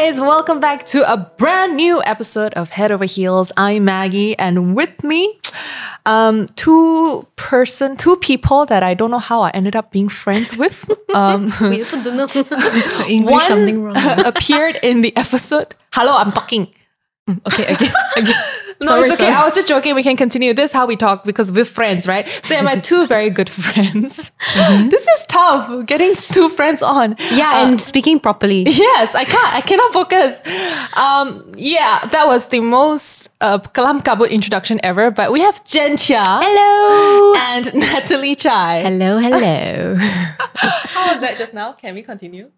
guys, welcome back to a brand new episode of Head Over Heels. I'm Maggie, and with me, two people that I don't know how I ended up being friends with. We also don't know. English One something wrong. appeared in the episode. Hello, I'm talking. Okay. No, it's okay. I was just joking. We can continue. This is how we talk because we're friends, right? So yeah, my two very good friends. This is tough, getting two friends on. Yeah, and speaking properly. Yes, I can't. I cannot focus. Yeah, that was the most kalam kabut introduction ever. But we have Jenn Chia. Hello. And Natalie Chai. Hello. How was that just now? Can we continue?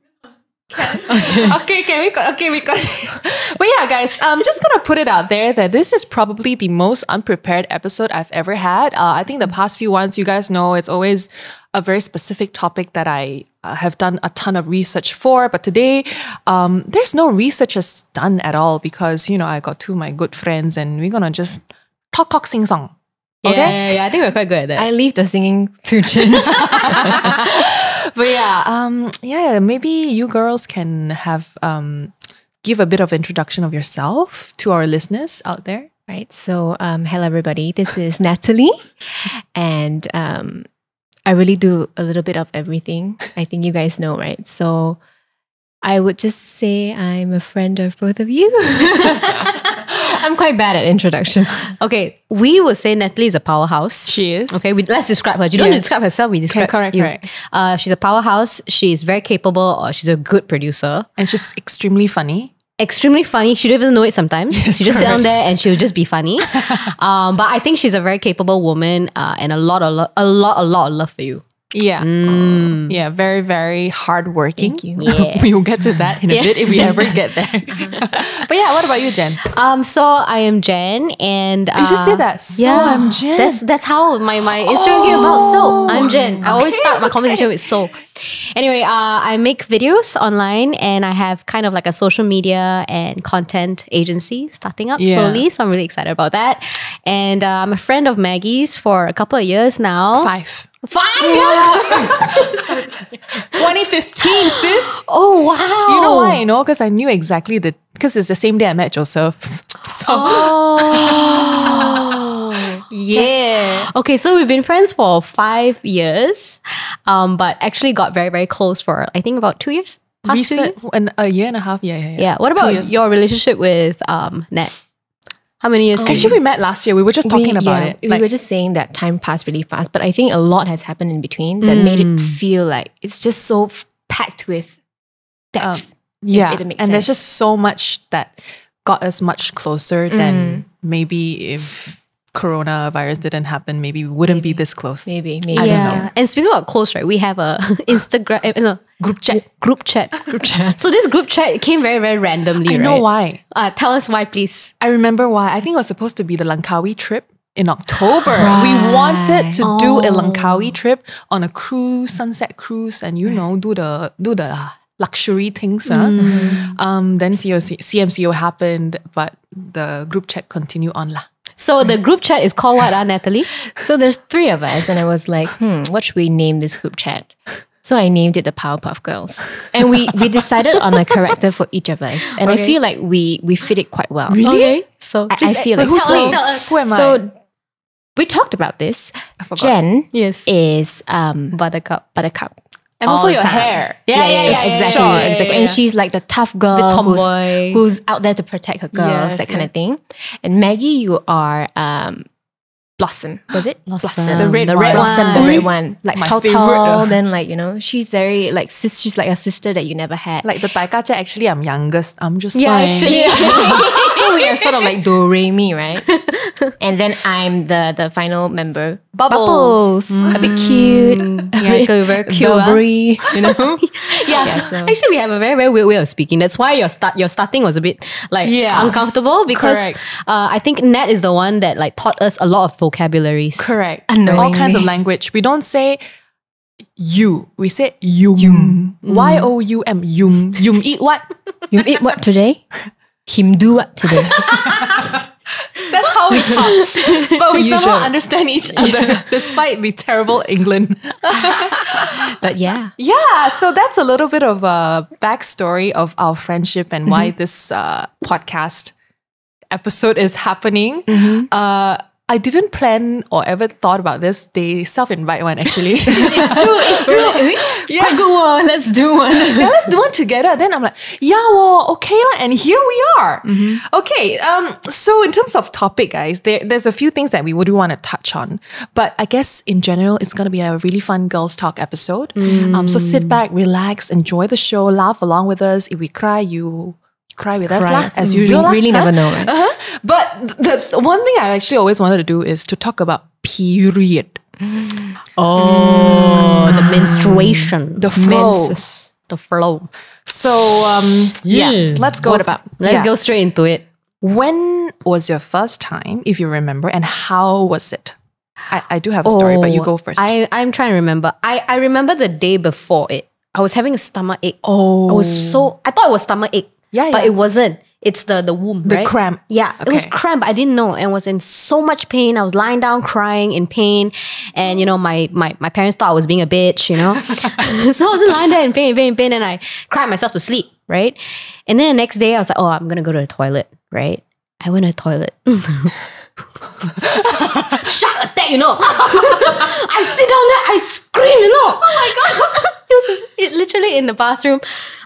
Okay, we continue. But yeah, guys, I'm just gonna put it out there that this is probably the most unprepared episode I've ever had. I think the past few ones, you guys know, it's always a very specific topic that I have done a ton of research for. But today, there's no research done at all because, you know, I got two of my good friends and we're gonna just talk, sing song. Okay? Yeah, I think we're quite good at that. I leave the singing to Jenn. But yeah, maybe you girls can have give a bit of introduction of yourself to our listeners out there. Right. So, hello everybody. This is Natalie, and I really do a little bit of everything. I think you guys know, right? So, I would just say I'm a friend of both of you. I'm quite bad at introductions. Okay, we would say Natalie is a powerhouse. She is. Okay, let's describe her. You don't describe herself, we describe correct, you. correct. She's a powerhouse. She's very capable. She's a good producer. And she's extremely funny. Extremely funny. She don't even know it sometimes. Yes, she just sit down there and she'll just be funny. But I think she's a very capable woman and a lot of love for you. Yeah. Yeah, very, very hardworking. Thank you. Yeah. We will get to that in a bit if we ever get there. But yeah, what about you, Jenn? So I am Jenn, and You just did that. So I'm Jenn. That's how my Instagram came about. So I'm Jenn. I always start my conversation with so. Anyway, I make videos online, and I have kind of like a social media and content agency starting up slowly. So I'm really excited about that. And I'm a friend of Maggie's for a couple of years now. 5 years? 2015, sis. Oh wow! You know why I know? Because I knew exactly because it's the same day I met Joseph's. So yeah. Okay, so we've been friends for 5 years, but actually got very, very close for I think about 2 years. Past 2 years? A year and a half. Yeah. What about your relationship with Nat? How many years? Actually, we met last year. We were just talking about it. We were just saying that time passed really fast, but I think a lot has happened in between that made it feel like it's just so packed with depth. Yeah, it makes and there's sense. just so much that got us much closer than maybe if coronavirus didn't happen, maybe we wouldn't be this close. Maybe. I don't know. And speaking about close, right? We have a Instagram Group chat. Group chat. So this group chat came very, very randomly. I know why. Tell us why, please. I remember why. I think it was supposed to be the Langkawi trip in October. We wanted to do a Langkawi trip on a cruise, sunset cruise, and do the luxury things. Then CMCO happened, but the group chat continued on lah. So the group chat is called what, Natalie? So there's 3 of us, and I was like, what should we name this group chat? So I named it the Powerpuff Girls. And we decided on a character for each of us. And I feel like we fit it quite well. Really? Okay. So I feel like tell us. Who am I? So we talked about this. I forgot. Jenn Yes. is Buttercup. And also all your the time. hair. Yeah, exactly. sure. Exactly. And she's like the tough girl The tomboy. who's out there to protect her girls, Yes, that kind of thing. And Maggie, you are Blossom. Was it? Blossom. The red Blossom, the red one. Like My tall, favorite. then she's very like she's like a sister that you never had. Like the Taikacha, actually, I'm youngest. I'm just Yeah, saying. actually. So we are sort of like Do-Re-Mi, right? And then I'm the final member. Bubbles. A bit cute. Yeah, very cute. Bubbery, So actually, we have a very, very weird way of speaking. That's why your starting was a bit like uncomfortable because Correct. I think Nat is the one that like taught us a lot of vocabularies. Correct. Unknowingly. All kinds of language. We don't say you. We say yum. Y-O-U-M. Yum. Yum eat what? You eat what today? Him do what today? That's how we talk. But we somehow understand each other despite the terrible England. But yeah. Yeah, so that's a little bit of a backstory of our friendship and why this podcast episode is happening. I didn't plan or ever thought about this. They self-invite one actually. It's true. Yeah, go on. Let's do one. Yeah, let's do one together. Then I'm like, yeah, well, okay lah. And here we are. Okay, so in terms of topic, guys, there's a few things that we would want to touch on. But I guess in general, it's going to be a really fun girls talk episode. So sit back, relax, enjoy the show, laugh along with us. If we cry, you cry with us lah, as usual. We really never know, right? But the one thing I actually always wanted to do is to talk about period. The menstruation. The flow. The flow. So, let's go. Let's go straight into it. When was your first time, if you remember, and how was it? I do have a story, but you go first. I'm trying to remember. I remember the day before it. I was having a stomach ache. I thought it was stomach ache. But it wasn't. It's the womb, the right? cramp. Yeah, it was cramp. I didn't know, and was in so much pain. I was lying down crying in pain, and my parents thought I was being a bitch, So I was just lying there in pain, and I cried myself to sleep, right? And then the next day I was like, oh, I'm gonna go to the toilet, right? I went to the toilet. Shock attack, I sit down there, I scream, Oh my god! It literally in the bathroom.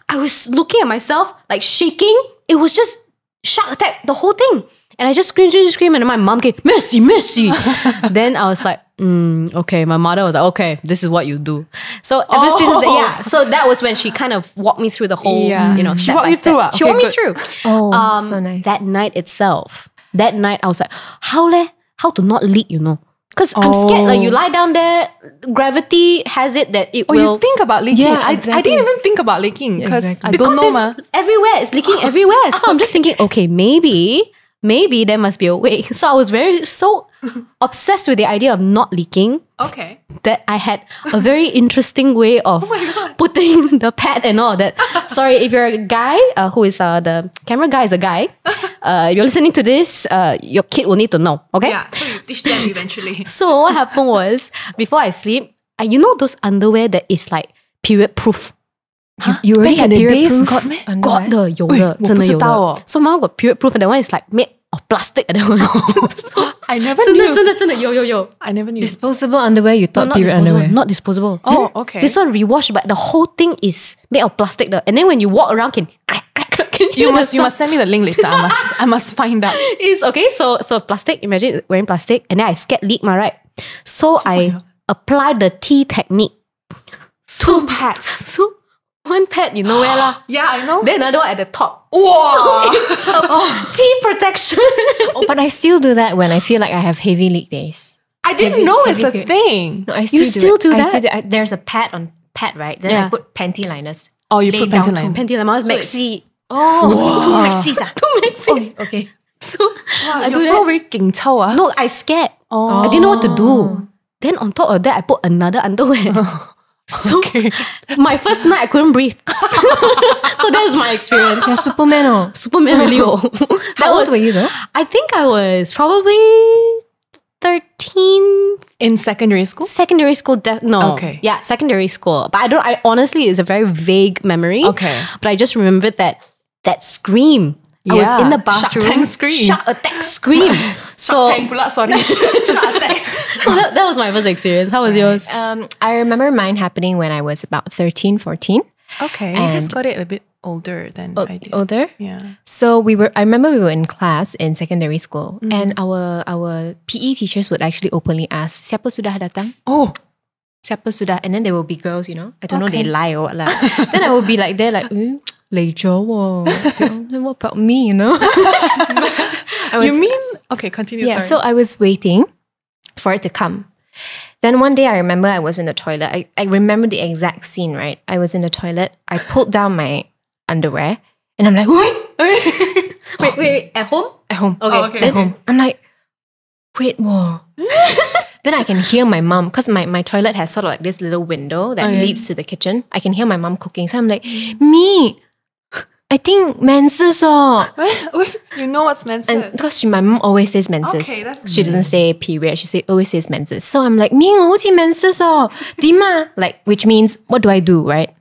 I was looking at myself, like shaking. It was just shock attack, the whole thing. And I just screamed, and then my mom came, Messi. Then I was like, okay. My mother was like, okay, this is what you do. So ever since that, so that was when she kind of walked me through the whole, She step walked by you step. through. She walked me through. Oh, so nice. That night itself, I was like, how to not leak, Because I'm scared, like you lie down there, gravity has it that it will... you think about leaking. Yeah, I didn't even think about leaking because I don't know. Because it's everywhere, it's leaking everywhere. So I'm just thinking, okay, maybe there must be a way. So I was so obsessed with the idea of not leaking. Okay. That I had a very interesting way of putting the pad and all that. Sorry, if you're a guy who is the camera guy is a guy, you're listening to this, your kid will need to know, okay? Yeah, so you teach them eventually. So what happened was, before I sleep, those underwear that is like period proof. You already had period proof? Got the 有的，真的有的。So mine got period proof, and that one is like made of plastic. That one. I never knew. 真的有。I never knew. Disposable underwear, you thought not period disposable, underwear? not disposable. Oh, okay. This one rewash, but the whole thing is made of plastic. And then when you walk around, can crack. You must send me the link later. I must find out. It's okay. So plastic. Imagine wearing plastic, and then I scared leak, right? So I applied the T technique. Two pads. So one pad, where lah? Yeah, I know. Then another one at the top. Wow. So T protection. But I still do that when I feel like I have heavy leak days. I didn't know it's a thing. No, I still still do that? I still do. There's a pad, right? Then I put panty liners. Oh, you put panty liners. Panty liners, maxi. Two maxis. Two maxis. Oh, okay. So I do that. Very 勁抽啊. No, I scared. I didn't know what to do. Then on top of that, I put another underwear. So my first night I couldn't breathe. So that was my experience. You're Superman. Superman really. How old were you though? I think I was probably 13. In secondary school? Secondary school, no. Okay. Yeah, secondary school. But I honestly, it's a very vague memory. Okay. But I just remembered that scream. I was in the bathroom. Shock attack scream. So Shock pula, sorry. Shock attack. So that was my first experience. How was yours? I remember mine happening when I was about 13, 14. Okay. You guys got it a bit older than I did. Older? Yeah. So I remember we were in class in secondary school, and our PE teachers would actually openly ask, siapa sudah datang? Oh. Siapa sudah? And then there will be girls, I don't know, they lie or what. Then I would be like, they're like, later, what about me, Okay, continue, yeah, sorry. so I was waiting for it to come. Then one day I remember I was in the toilet. I remember the exact scene, right? I was in the toilet. I pulled down my underwear and I'm like, what? Wait, at home? At home. Okay. At home. I'm like, wait, whoa. Then I can hear my mom, because my toilet has sort of like this little window that leads to the kitchen. I can hear my mom cooking. So I'm like, me. I think menses You know what's menses? and because my mom always says menses. Okay, that's she doesn't say period. She always says menses. So I'm like, me menses Dima, like, which means what do I do, right?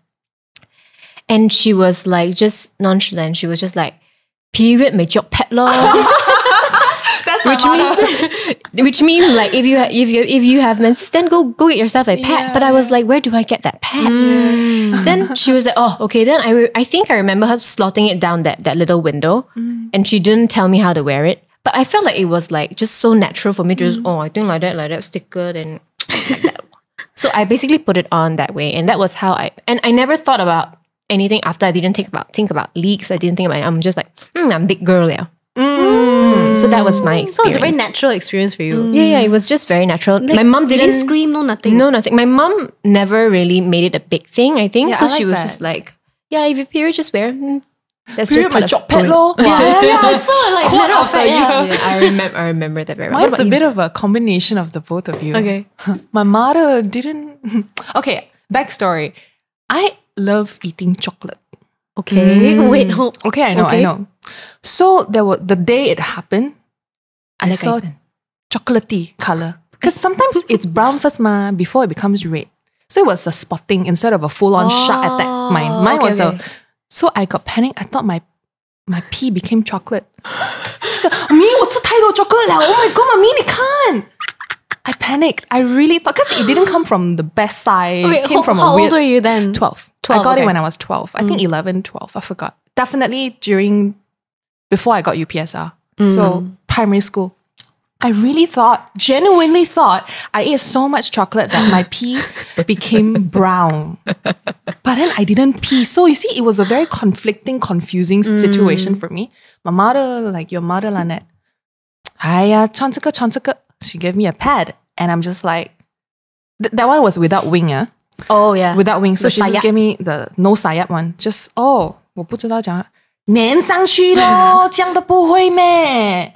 And she was like just nonchalant. She was just like, period, may job pet lor. That's my motto. Which means like if you have menses, then go get yourself a pad. But I was like, where do I get that pad? Then she was like, oh, okay. Then I think I remember her slotting it down that little window, and she didn't tell me how to wear it. But I felt like it was like just so natural for me to just I think like that sticker, then like that. So I basically put it on that way, and that was how I never thought about anything after. I didn't think about leaks. I didn't think about it. I'm just like, I'm big girl now. So that was my experience. So it's a very natural experience for you. Yeah, it was just very natural. Like, my mom didn't scream, no nothing. No, nothing. My mom never really made it a big thing, I think. Yeah, so I like she was that. just like, yeah, if you period, just wear. That's Period, just my part job of pet going. lor. Yeah, so like Quote matter of the year. Yeah, I remember that very well. Mine's a bit of a combination of the both of you. Okay. My mother didn't. Okay, backstory. I love eating chocolate. Okay, wait, hold. Okay, I know. So the day it happened, I like saw it. chocolatey color. Because sometimes it's brown first before it becomes red. So it was a spotting instead of a full-on shark attack. Mine okay, was okay. So I got panicked. I thought my pee became chocolate. She said, 咪我吃太多 chocolate 了. Oh my god, mommy, 你看. I panicked. I really thought, because it didn't come from the best side. Wait, It came from how a weird... old were you then? 12. 12, I got it okay. when I was 12. I think 11, 12. I forgot. Definitely before I got UPSR. So primary school. I genuinely thought, I ate so much chocolate that my pee became brown. But then I didn't pee. So you see, it was a very confusing situation for me. My mother, like your mother, Lynette, 哎呀，穿这个. She gave me a pad. And I'm just like, that one was without wing, Oh yeah. without wing. So The she just sayap. gave me the no sayap one. Just, 我不知道讲粘上去咯，这样都不会咩?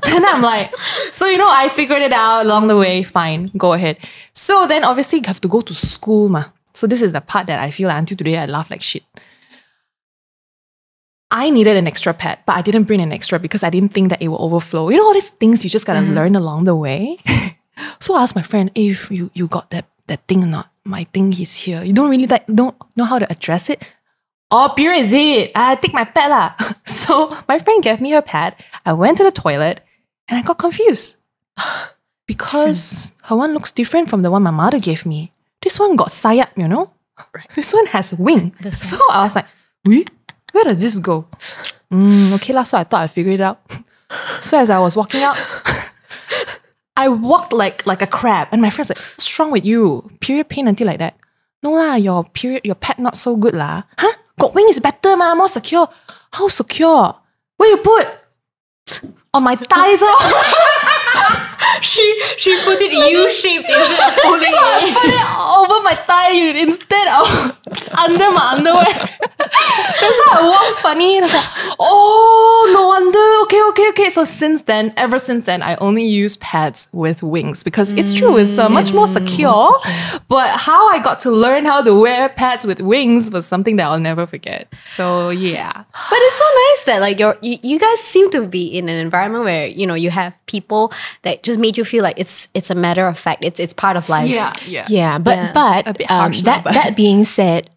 Then I'm like, so I figured it out along the way. Fine, go ahead. So then obviously you have to go to school ma. So this is the part that I feel like until today I laugh like shit. I needed an extra pad, but I didn't bring an extra because I didn't think that it will overflow. You know all these things you just gotta learn along the way. So I asked my friend, if you got that thing or not. My thing is here. You don't really don't know how to address it. Oh, pure is it? I take my pad lah. So my friend gave me her pad. I went to the toilet and I got confused. Because her one looks different from the one my mother gave me. This one got sayap, Right. This one has wing. So I was like, where does this go? Okay lah. So I thought I figured it out. So as I was walking out, I walked like a crab. And my friend's like, what's wrong with you? Period pain until like that. No lah, your pad not so good lah. Huh? Got wing is better ma, more secure. How secure? Where you put? On my thighs. She put it U-shaped instead of So I put it over my thigh instead of under my underwear. That's why I walk funny. And I was like, oh, no wonder. Okay. So ever since then, I only use pads with wings because it's true, it's much more secure. But how I got to learn how to wear pads with wings was something that I'll never forget. So yeah. But it's so nice that like you guys seem to be in an environment where you have people that just made you feel like it's a matter of fact. It's part of life. Yeah. But A bit harsh now, but- that being said,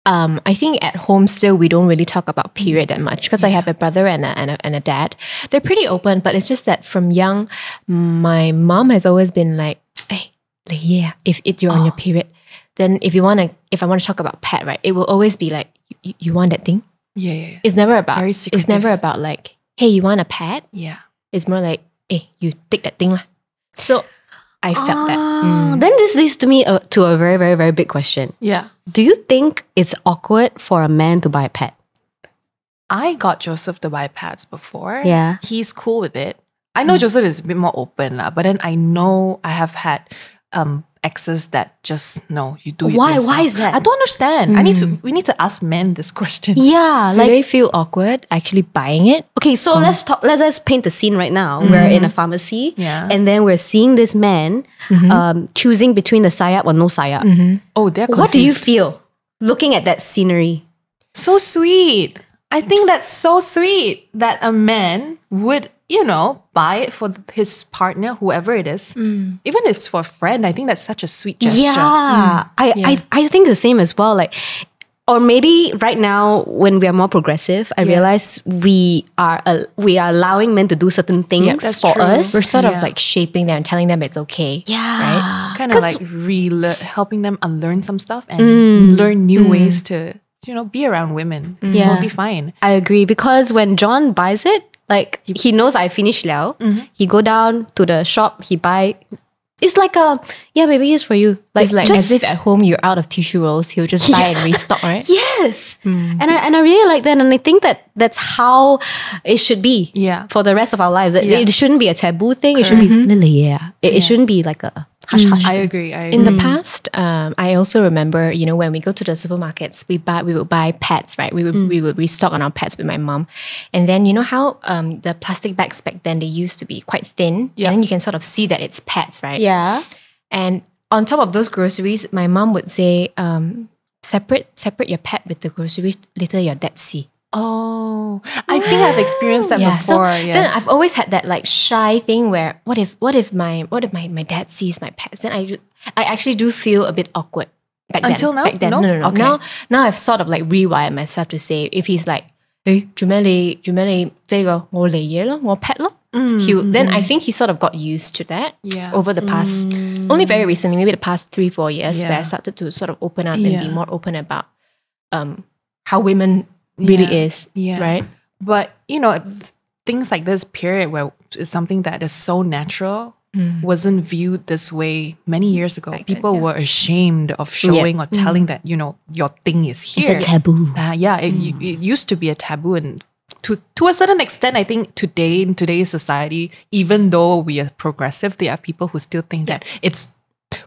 I think at home still we don't really talk about period that much because I have a brother and a dad. They're pretty open, but it's just that from young, my mom has always been like, hey, yeah, if you're on your period, then if I want to talk about pad, right, it will always be like, you want that thing? Yeah. It's never about Very it's secretive. never about like, hey, you want a pad? Yeah. It's more like, hey, you take that thing lah. So I felt that. Then this leads to me to a very, very, very big question. Yeah. Do you think it's awkward for a man to buy a pad? I got Joseph to buy pads before. Yeah. He's cool with it. I know Joseph is a bit more open, but then I know I have had exes that just, no, you do it Why? yourself. Why is that? I don't understand. We need to ask men this question. Yeah, Do they feel awkward actually buying it? okay, so let's paint the scene right now. We're in a pharmacy, Yeah. and then we're seeing this man choosing between the sayap or no sayap. Oh, they're confused. What do you feel looking at that scenery? So sweet. I think that's so sweet that a man would, buy it for his partner, whoever it is. Even if it's for a friend, I think that's such a sweet gesture. Yeah. I think the same as well. Like, or maybe right now when we are more progressive, I realize we are allowing men to do certain things for us. We're sort of like shaping them and telling them it's okay. Yeah. Right? Kind of like helping them unlearn some stuff and learn new ways to, be around women. It's totally fine. I agree, because when John buys it, like he knows I finished liao. He go down to the shop, he buy. It's like baby, here's for you. Like, it's like just, as if at home you're out of tissue rolls, he'll just buy and restock, right? Yes. And I really like that. And I think that's how it should be for the rest of our lives. It shouldn't be a taboo thing. It should be it shouldn't be like a hush hush. I agree. In the past, I also remember, when we go to the supermarkets, we would buy pads, right? We would restock on our pads with my mom. And then you know how the plastic bags back then, they used to be quite thin. And then you can sort of see that it's pads, right? Yeah. And on top of those groceries, my mom would say, separate your pad with the groceries, later your dad see. Oh, I think I've experienced that before. So then I've always had that like shy thing where what if my dad sees my pets? Then I actually do feel a bit awkward back then. Until now? Back then, no. Okay. Now I've sort of like rewired myself to say, if he's like, hey, 做咩你這個我嚟嘢咯，我 pet 咯. Then I think he sort of got used to that over the past, only very recently, maybe the past 3-4 years, where I started to sort of open up and be more open about how women really is, right? But, things like this period where it's something that is so natural wasn't viewed this way many years ago. People were ashamed of showing or telling that, your thing is here. It's a taboo. It used to be a taboo. And to a certain extent, I think today, in today's society, even though we are progressive, there are people who still think that it's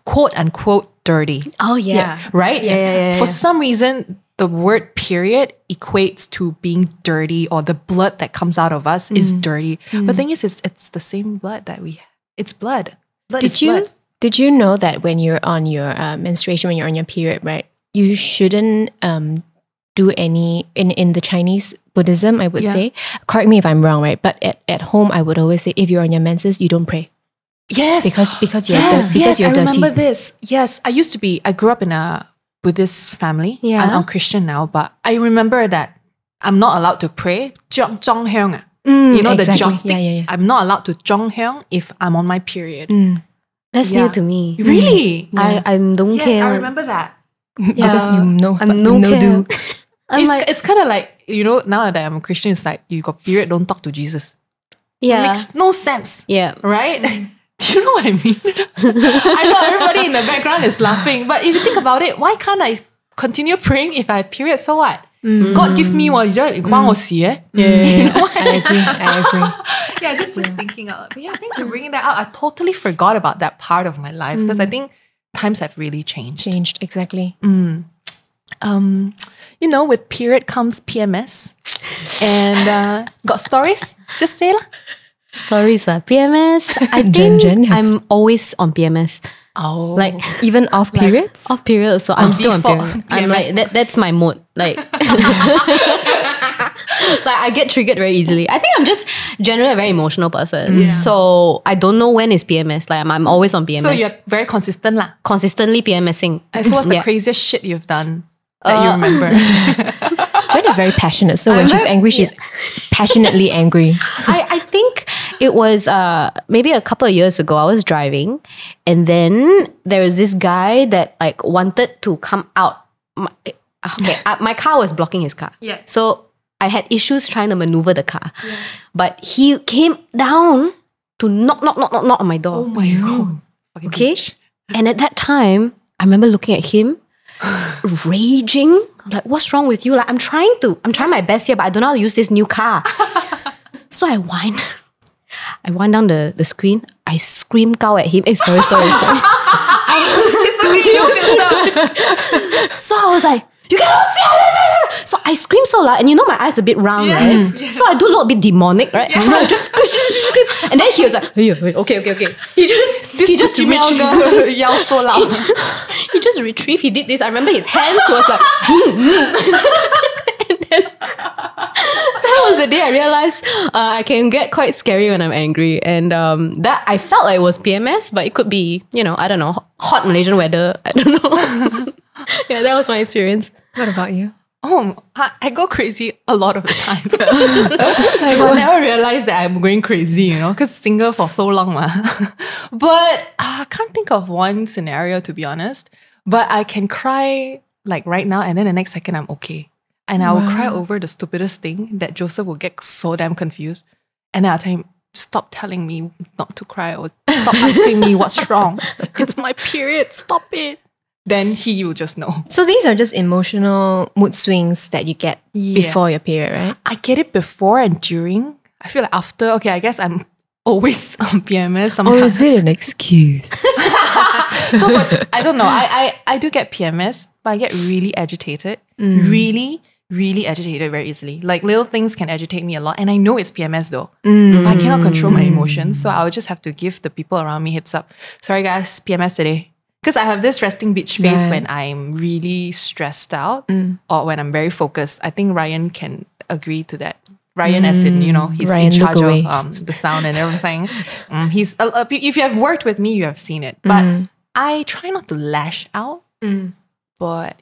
quote unquote dirty. Oh, yeah. Right? Yeah. For some reason, the word period equates to being dirty, or the blood that comes out of us is dirty. But the thing is, it's the same blood that we have. It's blood. Did you know that when you're on your menstruation, when you're on your period, right, you shouldn't do any, in the Chinese Buddhism, I would say, correct me if I'm wrong, right, but at home I would always say, if you're on your menses, you don't pray. Yes. Because you're I dirty. remember this. Yes, I grew up in a Buddhist family. I'm Christian now, but I remember that I'm not allowed to pray. Zhong hyung. The joss. I'm not allowed to zhong hyung if I'm on my period. That's new to me. Really? I don't care. Yes, I remember that. Because I'm no care. do. It's kind of like, now that I'm a Christian, it's like, you got period, don't talk to Jesus. Yeah. It makes no sense. Yeah. Right? Do you know what I mean? I know everybody in the background is laughing, but if you think about it, why can't I continue praying if I have period? So what? God give me what? Yeah. You know what? I agree. Just thinking out. But thanks for bringing that out. I totally forgot about that part of my life because I think times have really changed. Exactly. With period comes PMS. And got stories? Just say lah. Stories PMS. I think Jenn I'm always on PMS. Oh, like even off periods? Off period, so I'm still on default period. I'm like that's my mode. Like, like I get triggered very easily. I think I'm just generally a very emotional person. So I don't know when is PMS. Like I'm always on PMS. So you're very consistent lah. Consistently PMSing. So what's the craziest shit you've done that you remember? Jenn is very passionate. So when she's angry, she's passionately angry. I think it was maybe a couple of years ago. I was driving, and then there was this guy that like wanted to come out. My car was blocking his car. Yeah. So I had issues trying to maneuver the car. Yeah. But he came down to knock on my door. Oh my God. Okay. And at that time, I remember looking at him, raging. I'm like, what's wrong with you? Like, I'm trying my best here, but I don't know how to use this new car. So I wind down the screen. I scream out at him. Sorry. It's okay, no filter. So I was like, you cannot see. So I scream so loud, and my eyes are a bit round, right? Yes. So I do look a bit demonic, right? Yeah. So I just scream. And then he was like, okay. He just yell so loud. He just retrieved. He did this. I remember his hands was like, and then was the day I realized I can get quite scary when I'm angry. And that I felt like it was PMS, but it could be, I don't know, hot Malaysian weather. I don't know. Yeah, that was my experience. What about you? Oh, I go crazy a lot of the time. I never realized that I'm going crazy, because single for so long. But I can't think of one scenario, to be honest. But I can cry like right now, and then the next second I'm okay. And I will cry over the stupidest thing that Joseph will get so damn confused. And then I'll tell him, stop telling me not to cry, or stop asking me what's wrong. It's my period, stop it. Then he will just know. So these are just emotional mood swings that you get before your period, right? I get it before and during. I feel like after, okay, I guess I'm always on PMS sometimes. Or is it an excuse? So, but I don't know. I do get PMS, but I get really agitated. Really, really agitated very easily. Like little things can agitate me a lot. And I know it's PMS though. I cannot control my emotions. So I would just have to give the people around me heads up. Sorry guys, PMS today. Because I have this resting bitch face when I'm really stressed out or when I'm very focused. I think Ryan can agree to that. Ryan, as in, he's Ryan, in charge of the sound and everything. He's if you have worked with me, you have seen it. But I try not to lash out. But,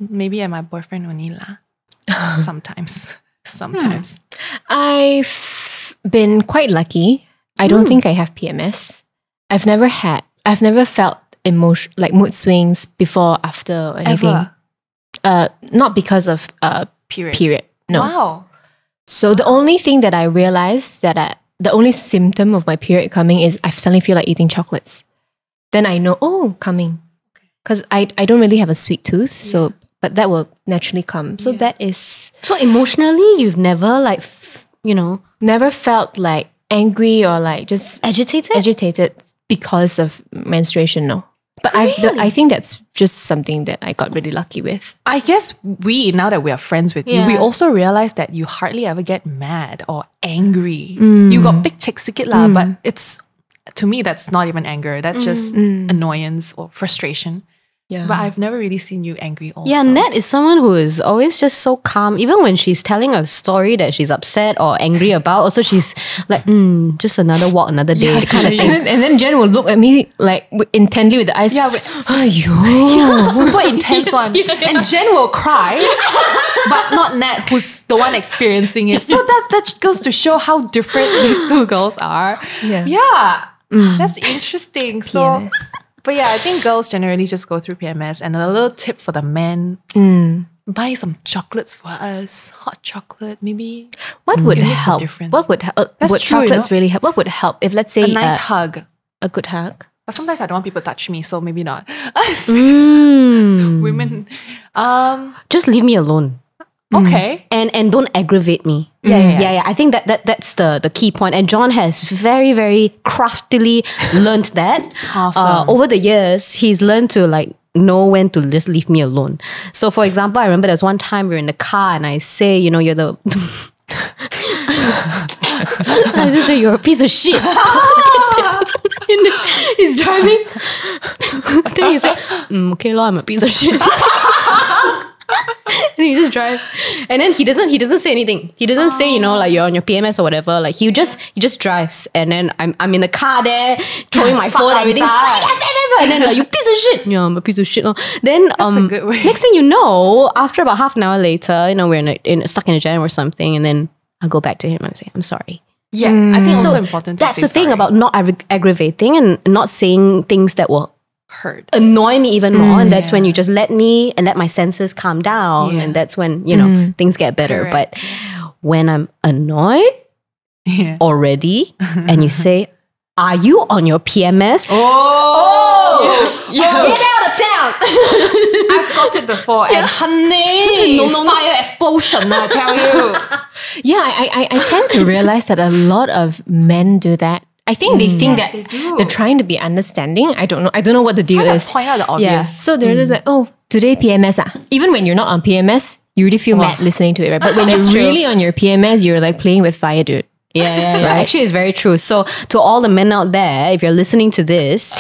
maybe I'm my boyfriend only lah. Sometimes. I've been quite lucky. I don't think I have PMS. I've never felt mood swings before, after, or anything. Ever? Not because of period. No. Wow. So the only thing that I realized the only symptom of my period coming is I suddenly feel like eating chocolates. Then I know, coming. Because I don't really have a sweet tooth, but that will naturally come. So that is... So emotionally, you've never never felt like angry or like just... Agitated because of menstruation, no. But really? I think that's just something that I got really lucky with. I guess now that we are friends with you, we also realize that you hardly ever get mad or angry. You got big chick sikit lah, but to me, that's not even anger. That's just annoyance or frustration. Yeah. But I've never really seen you angry also. Yeah, Nat is someone who is always just so calm. Even when she's telling a story that she's upset or angry about, also she's like, just another walk, another day, kind of thing. And then Jenn will look at me like intently with the eyes. Yeah, super intense one. And Jenn will cry, but not Nat, who's the one experiencing it. So that goes to show how different these two girls are. Yeah. That's interesting. So... But yeah, I think girls generally just go through PMS. And a little tip for the men, buy some chocolates for us. Hot chocolate, maybe. What would help? What would help? That's would true, chocolates really help? What would help? If let's say a nice hug. A good hug. But sometimes I don't want people to touch me, so maybe not. Women. Just leave me alone. Okay. And don't aggravate me. Yeah. I think that's the key point. And John has very, very craftily learned that. Awesome. Over the years, he's learned to know when to just leave me alone. So for example, I remember there's one time we were in the car and I say, you're the... I just say, you're a piece of shit. He's driving. Then he said, okay, I'm a piece of shit. And he just drive, and then he doesn't say anything. He doesn't say you're on your PMS or whatever. Like he just drives, and then I'm in the car there throwing my phone, everything, and then you piece of shit. Yeah, I'm a piece of shit. Then that's a good way. Next thing you know, after about half an hour later, we're stuck in a jam or something, and then I go back to him and I say, I'm sorry. Yeah, I think it's also important. That's the thing about not aggravating and not saying things that will hurt, annoy me even more, and that's when you just let my senses calm down, and that's when things get better. Correct. But when I'm annoyed already, and you say, "Are you on your PMS?" Get out of town! I've got it before, and honey, fire explosion! I tell you. Yeah, I tend to realize that a lot of men do that. I think they think that they're trying to be understanding. I don't know what the deal is. Point out the obvious. Yeah. So they're just like, today PMS ah. Even when you're not on PMS, you really feel mad listening to it, right? But when you're really on your PMS, you're like playing with fire, dude. Yeah. Right? Actually, it's very true. So to all the men out there, if you're listening to this,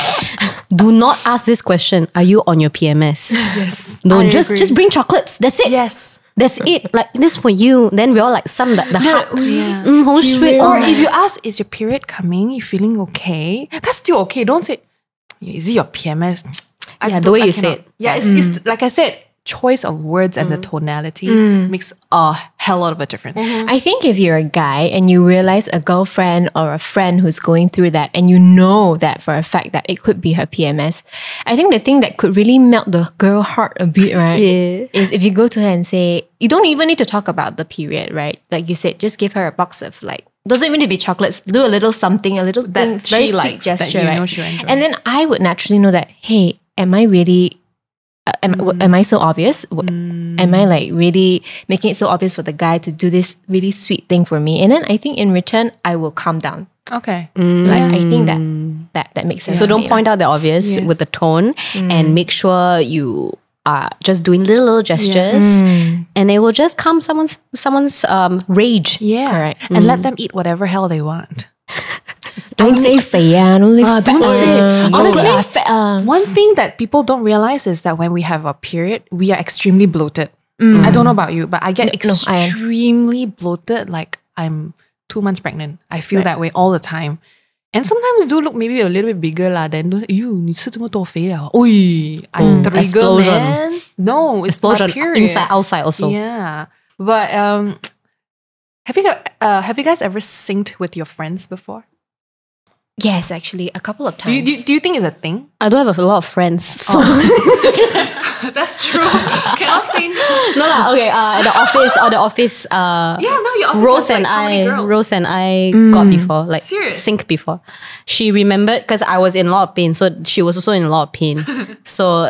do not ask this question, are you on your PMS? Yes. No, just bring chocolates. That's it. Yes. That's it. Like this for you. Then we all like some the heart. Hong sweet. Or if you ask, is your period coming? You feeling okay? That's still okay. Don't say, is it your PMS? The way you say it. Yeah, it's like I said, choice of words and the tonality makes a hell lot of a difference. I think if you're a guy and you realize a girlfriend or a friend who's going through that and you know that for a fact that it could be her PMS, I think the thing that could really melt the girl heart a bit, right? Is if you go to her and say, you don't even need to talk about the period, right? Like you said, just give her a box of like, doesn't even need to be chocolates, do a little something, a little thing, That very she sweet likes, gesture, that you right? know she'll enjoy. And then I would naturally know that, hey, am I really... am I so obvious? Am I like really making it so obvious for the guy to do this really sweet thing for me? And then I think in return, I will calm down. Okay. Like I think that makes sense. So to don't me, point out the obvious with the tone and make sure you are just doing little gestures and it will just calm someone's rage. Yeah. Correct. And let them eat whatever hell they want. Don't say fei don't say fat don't say. Honestly, fat one thing that people don't realize is that when we have a period, we are extremely bloated. I don't know about you, but I get I am. extremely bloated like I'm 2 months pregnant. I feel that way all the time. And sometimes do look maybe a little bit bigger lah. Then don't say, "You, 你吃这么多肥啊?" Oi, I trigger, Explosion. man. No, it's Explosion my period. inside, outside also. Yeah, but have you guys ever synced with your friends before? Yes, actually, a couple of times. Do you think it's a thing? I don't have a lot of friends. So That's true. Cannot say no. no lah. Okay. At the office. Yeah, no, your office Rose has, and like, how many girls? Rose and I got before, like Serious? sync before. She remembered because I was in a lot of pain, so she was also in a lot of pain. So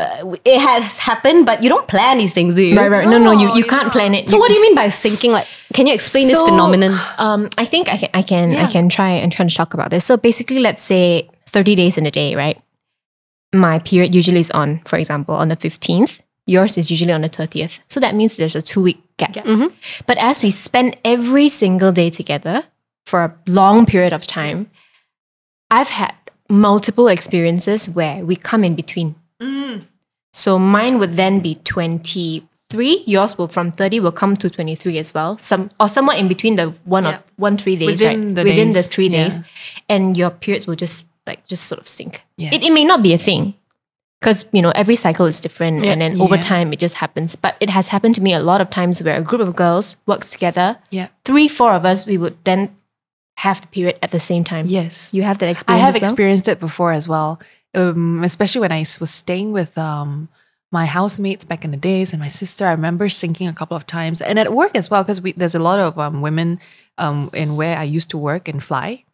it has happened, but you don't plan these things, do you? Right. No, you can't plan it. So what do you mean by syncing? Like, can you explain this phenomenon? I think I can try and talk about this. So basically, let's say 30 days in a day, right? My period usually is on, for example, on the 15th. Yours is usually on the 30th. So that means there's a 2-week gap. But as we spend every single day together for a long period of time, I've had multiple experiences where we come in between. So mine would then be 23. Yours will from 30 will come to 23 as well. Somewhere in between the 3 days, Within right? the Within the days. 3 days. Yeah. And your periods will just sort of sync. Yeah. It may not be a thing. Because, every cycle is different and then over time it just happens. But it has happened to me a lot of times where a group of girls works together. Yeah. 3-4 of us, we would then have the period at the same time. Yes. You have that I experience have as well? experienced it before as well. Especially when I was staying with my housemates back in the days and my sister. I remember syncing a couple of times. And at work as well, because there's a lot of women in where I used to work and fly.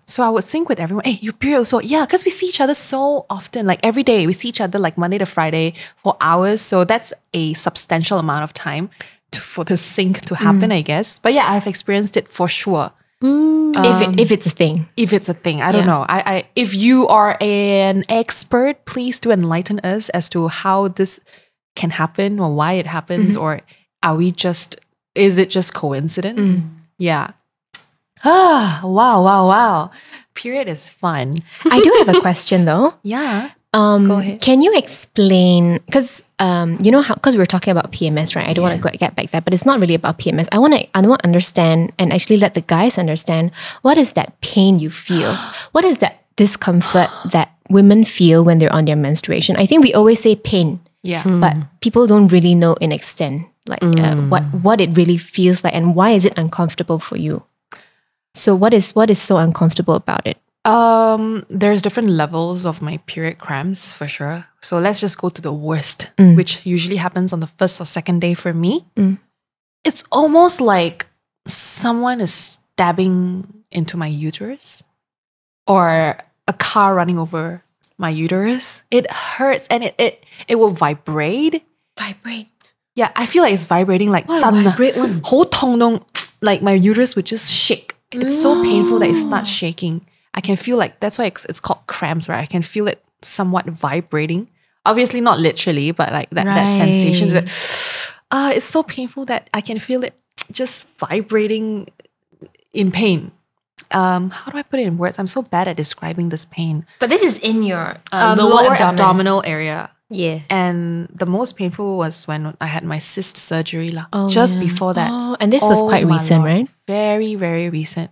So I would sync with everyone. Hey, your period also. Yeah, because we see each other so often, like every day. We see each other like Monday to Friday for hours. So that's a substantial amount of time for the sync to happen, I guess. But yeah, I've experienced it for sure. If it's a thing. If it's a thing, I don't know. I if you are an expert, please do enlighten us as to how this can happen or why it happens, or is it just coincidence? Yeah. Wow. Period is fun. I do have a question though. Yeah. Go ahead. Can you explain, because because we were talking about PMS, right? I don't want to get back there, but it's not really about PMS. I want to understand and actually let the guys understand, what is that pain you feel? What is that discomfort that women feel when they're on their menstruation? I think we always say pain, but people don't really know in extent, like what it really feels like and why is it uncomfortable for you? So what is so uncomfortable about it? There's different levels of my period cramps for sure. So let's just go to the worst, which usually happens on the first or second day for me. It's almost like someone is stabbing into my uterus or a car running over my uterus. It hurts and it will vibrate. Yeah, I feel like it's vibrating like vibrate one? 好痛弄, like my uterus would just shake. It's so painful that it starts shaking. I can feel like, that's why it's called cramps, right? I can feel it somewhat vibrating. Obviously not literally, but like that sensation. It's so painful that I can feel it just vibrating in pain. How do I put it in words? I'm so bad at describing this pain. But this is in your Lower abdominal area. Yeah. And the most painful was when I had my cyst surgery. Just before that. Oh, and this was quite my recent, Lord. right? Very, very recent.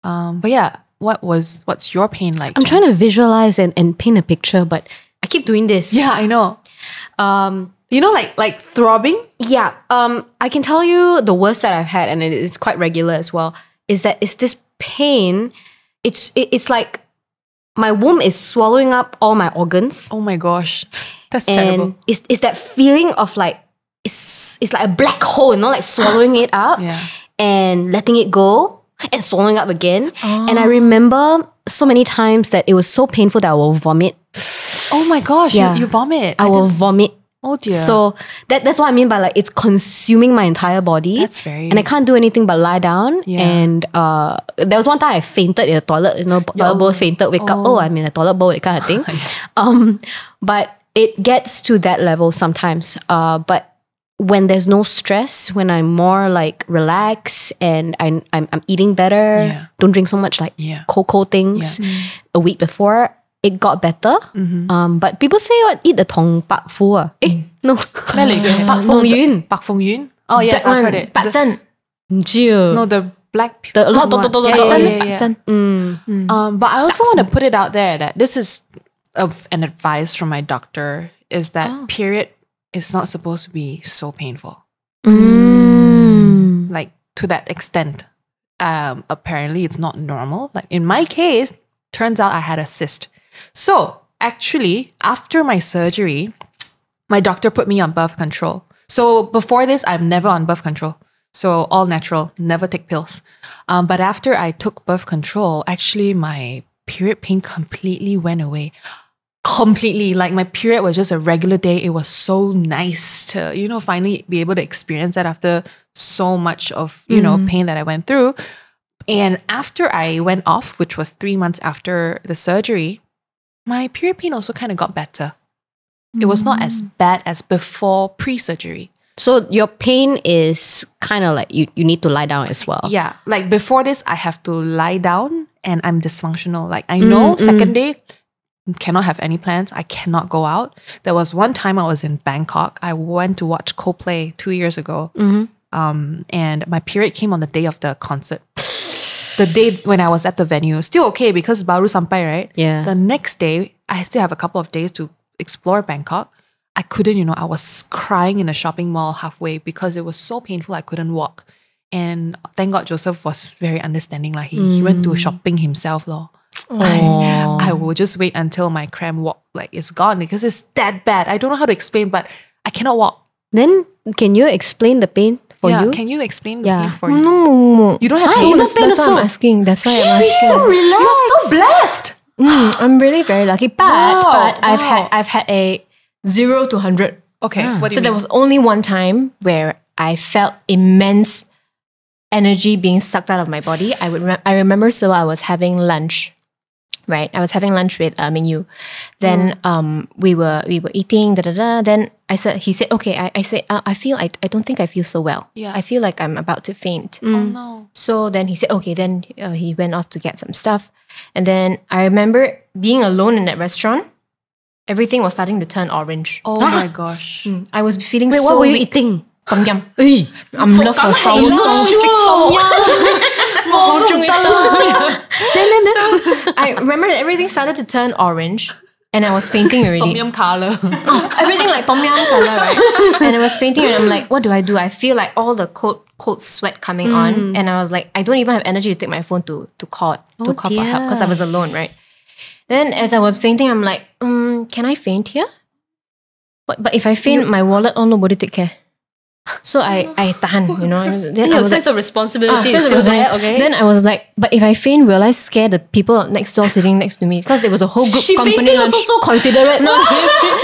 But yeah, what's your pain like? I'm trying to visualize and paint a picture, but I keep doing this. Yeah, I know. You know, like throbbing? Yeah. I can tell you the worst that I've had, and it's quite regular as well, is that it's this pain. It's like my womb is swallowing up all my organs. Oh my gosh. That's And terrible. it's that feeling of like, it's like a black hole, you know, like swallowing it up Yeah. and letting it go and swallowing up again. And I remember so many times that it was so painful that I will vomit. Oh my gosh, Yeah. you vomit. I will vomit. Oh dear. So that's what I mean by like it's consuming my entire body. That's very- And I can't do anything but lie down. Yeah. And there was one time I fainted in the toilet, toilet bowl, fainted, wake up, I'm in a toilet bowl, that kind of thing. But it gets to that level sometimes. But when there's no stress, when I'm more like relaxed and I'm eating better, Yeah. don't drink so much like Yeah. cold things. A week before, it got better. But people say what, eat the tong pak fu. No. Pak fong yun. Pak Fong Yun? Oh yes, I've heard it. Bak zhen. No, the black The one. lot. Yeah. Bak zhen. But I also want to put it out there that this is an advice from my doctor is that period is not supposed to be so painful. Like to that extent. Apparently it's not normal. Like in my case, turns out I had a cyst. So actually, after my surgery, my doctor put me on birth control. So before this, I'm never on birth control. So all natural, never take pills. But after I took birth control, actually my period pain completely went away. Completely. Like my period was just a regular day. It was so nice to, finally be able to experience that after so much of, pain that I went through. And after I went off, which was 3 months after the surgery, my period pain also kind of got better. It was not as bad as before pre-surgery. So your pain is kind of like you need to lie down as well. Yeah, like before this, I have to lie down and I'm dysfunctional. Like I know second day, cannot have any plans. I cannot go out. There was one time I was in Bangkok. I went to watch Coldplay 2 years ago. And my period came on the day of the concert. The day when I was at the venue. Still okay because baru sampai, right? Yeah. The next day, I still have a couple of days to explore Bangkok. I couldn't, I was crying in a shopping mall halfway because it was so painful I couldn't walk. And thank God Joseph was very understanding. Like he went to shopping himself. I will just wait until my cramp walk is gone because it's that bad. I don't know how to explain, but I cannot walk. Then can you explain the pain for you? Can you explain the Yeah. pain for you? No. You don't have you to. don't pain That's why I'm also. asking. That's why I'm You're asking. so relaxed. You're so blessed. I'm really very lucky. But Wow, I've had a 0 to 100. Okay, what do So you there mean? was only one time where I felt immense energy being sucked out of my body. I remember. So I was having lunch, right? I was having lunch with Mingyu. Then we were eating. Then he said, okay. I said I don't think I feel so well. Yeah. I feel like I'm about to faint. Oh no. So then he said, okay. Then he went off to get some stuff. And then I remember being alone in that restaurant. Everything was starting to turn orange. Oh my gosh. I was feeling Wait, so what were you weak. eating? Tom yum. I'm love for sour sauce. So I remember that everything started to turn orange. And I was fainting already. Tom yum color. Everything like tom yum color, right? And I was fainting and I'm like, what do? I feel like all the cold sweat coming on. And I was like, I don't even have energy to take my phone to call for help because I was alone, right? Then as I was fainting, I'm like, can I faint here? But if I faint, my wallet, nobody take care. So I tahan, Then I Your was sense like, of responsibility is still there, okay? Then I was like, but if I faint, will I scare the people next door sitting next to me? Because there was a whole group She company fainting lunch. also so considerate. No,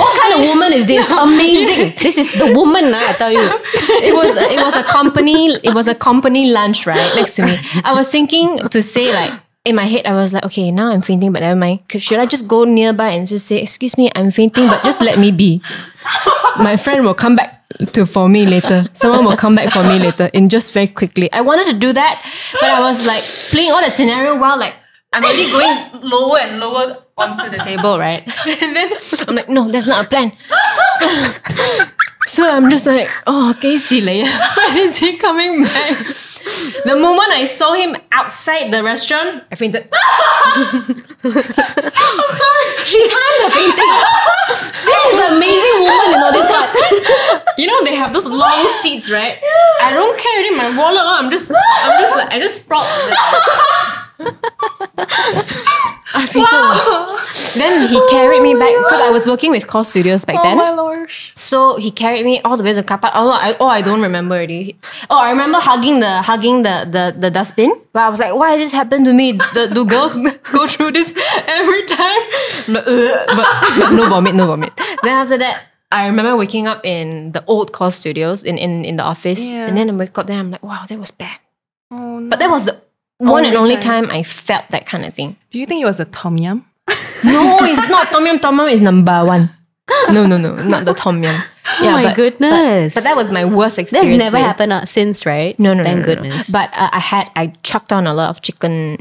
what kind of woman is this? Amazing. This is the woman, I tell you. It was a company lunch, right, next to me. I was thinking to say like, in my head, I was like, okay, now I'm fainting, but never mind. Should I just go nearby and just say, excuse me, I'm fainting, but just let me be. My friend will come back for me later. Someone will come back for me later in just very quickly. I wanted to do that, but I was like playing all the scenario while like I'm already going lower and lower onto the table, right? And then I'm like, no, that's not a plan. So I'm just like, oh, Casey, when is he coming back? The moment I saw him outside the restaurant, I fainted. I'm sorry. She timed the fainting. This is an amazing woman, this one. You know, they have those long seats, right? I don't carry my wallet. I'm just like, I just sprawled. I fainted. Then he carried me back because I was working with Core Studios back then. Oh my lord. So he carried me all the way to the car park. I don't remember already. Oh, I remember hugging the dustbin. But I was like, why did this happen to me? Do girls go through this every time? But no vomit. Then after that, I remember waking up in the old Core Studios in the office. Yeah. And then I got there, I'm like, wow, that was bad. Oh, no. But that was the one and only time I felt that kind of thing. Do you think it was a tom yum? No, it's not Tom Yum. Tom Yum is number one. No, not the Tom Yum. Oh my goodness. But that was my worst That's experience. never happened since, right? No. Thank goodness. But I chucked on a lot of chicken,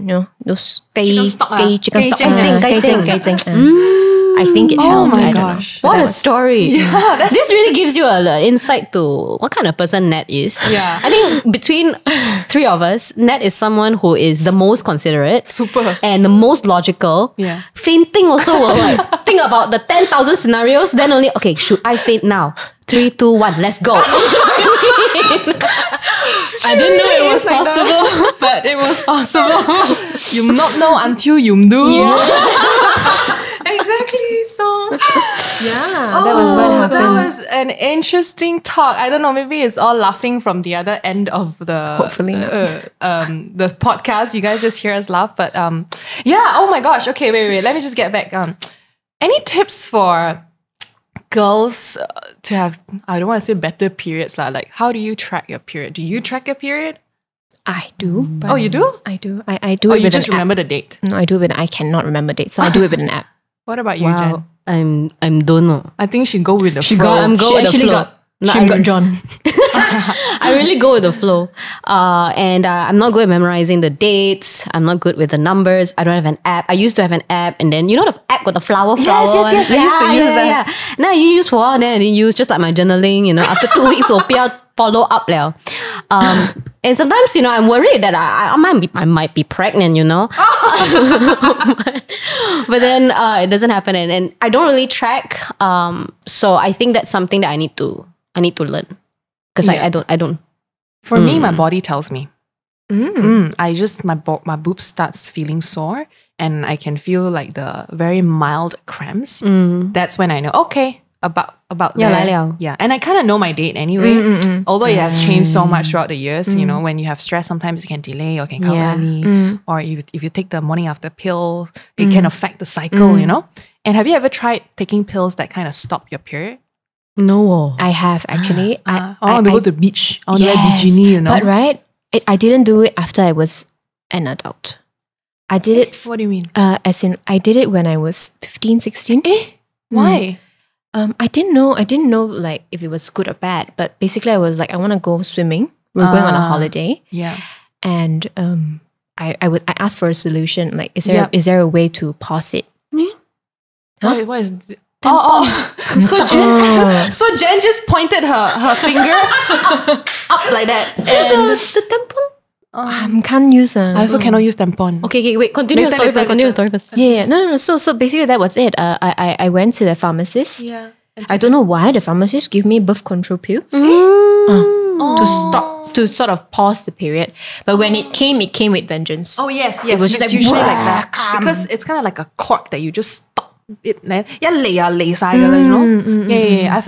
those Chicken stock, chicken stock. Gaijing. I think it helped. Oh my I don't know. gosh. What a story. This really gives you an insight to what kind of person Nat is. Yeah. I think between three of us, Nat is someone who is the most considerate. Super. And the most logical. Yeah. Fainting also will like think about the 10,000 scenarios, then only, okay, should I faint now? 3, 2, 1, let's go. I didn't know it was is like possible, but it was possible. You not know until you do. Exactly. So that was what happened. That was an interesting talk. I don't know, maybe it's all laughing from the other end of the Hopefully the podcast. You guys just hear us laugh, but yeah. Oh my gosh. Okay, wait. Let me just get back. Any tips for girls to have, I don't want to say better periods lah. Like, how do you track your period? Do you track your period? I do. Oh, you do? I do. I do Or it you with just an remember app. the date? No, I do it with, I cannot remember dates, so I do it with an app. What about you, Jen? I'm don't know. I think she go with the flow. I'm go with the flow. She got John. I really go with the flow. And I'm not good at memorizing the dates. I'm not good with the numbers. I don't have an app. I used to have an app, and then you know the app got the flower. Yes. I used to use that. Yeah. Now you use for a while, then I didn't use, just like my journaling. After 2 weeks, 我不要 follow up 了. And sometimes, I'm worried that I might be pregnant, but then it doesn't happen, and I don't really track. So I think that's something that I need to learn, because I don't. For me, my body tells me. I just my boobs starts feeling sore, and I can feel like the very mild cramps. That's when I know, okay, about Yeah, there. 来了. Yeah, and I kind of know my date anyway. Although it has changed so much throughout the years. When you have stress, sometimes it can delay or can come early. Or if you take the morning after pill, it can affect the cycle. And have you ever tried taking pills that kind of stop your period? No. I have actually. I want to go to the beach. I want to wear bikini. But right, I didn't do it after I was an adult. I did it. What do you mean? As in, I did it when I was 15, 16. Why? I didn't know like if it was good or bad, but basically I was like, I want to go swimming. We're going on a holiday. Yeah. And I asked for a solution. Like, is there a way to pause it? Huh? What is So Jen just pointed her finger up like that. And The tampon? Can't use I also cannot use tampon. Okay, wait. Continue your story first. Yeah. No. So basically that was it. I went to the pharmacist. Yeah. I don't know why the pharmacist gave me birth control pill to sort of pause the period. But when it came with vengeance. Oh yes. It was just it's like, usually like that. Because it's kind of like a cork that you just stop it. Yeah.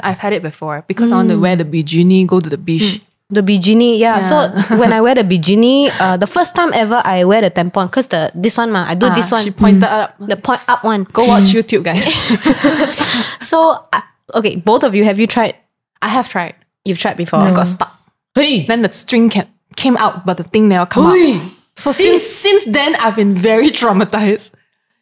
I've had it before because I want to wear the bikini, go to the beach. The bikini, yeah. So when I wear the bikini, the first time ever I wear the tampon, because this one, I do this one. She pointed up. The point up one. Go watch YouTube, guys. So, okay, both of you, have you tried? I have tried. You've tried before? I got stuck. Hey. Then the string came out, but the thing never come out. So since then, I've been very traumatized.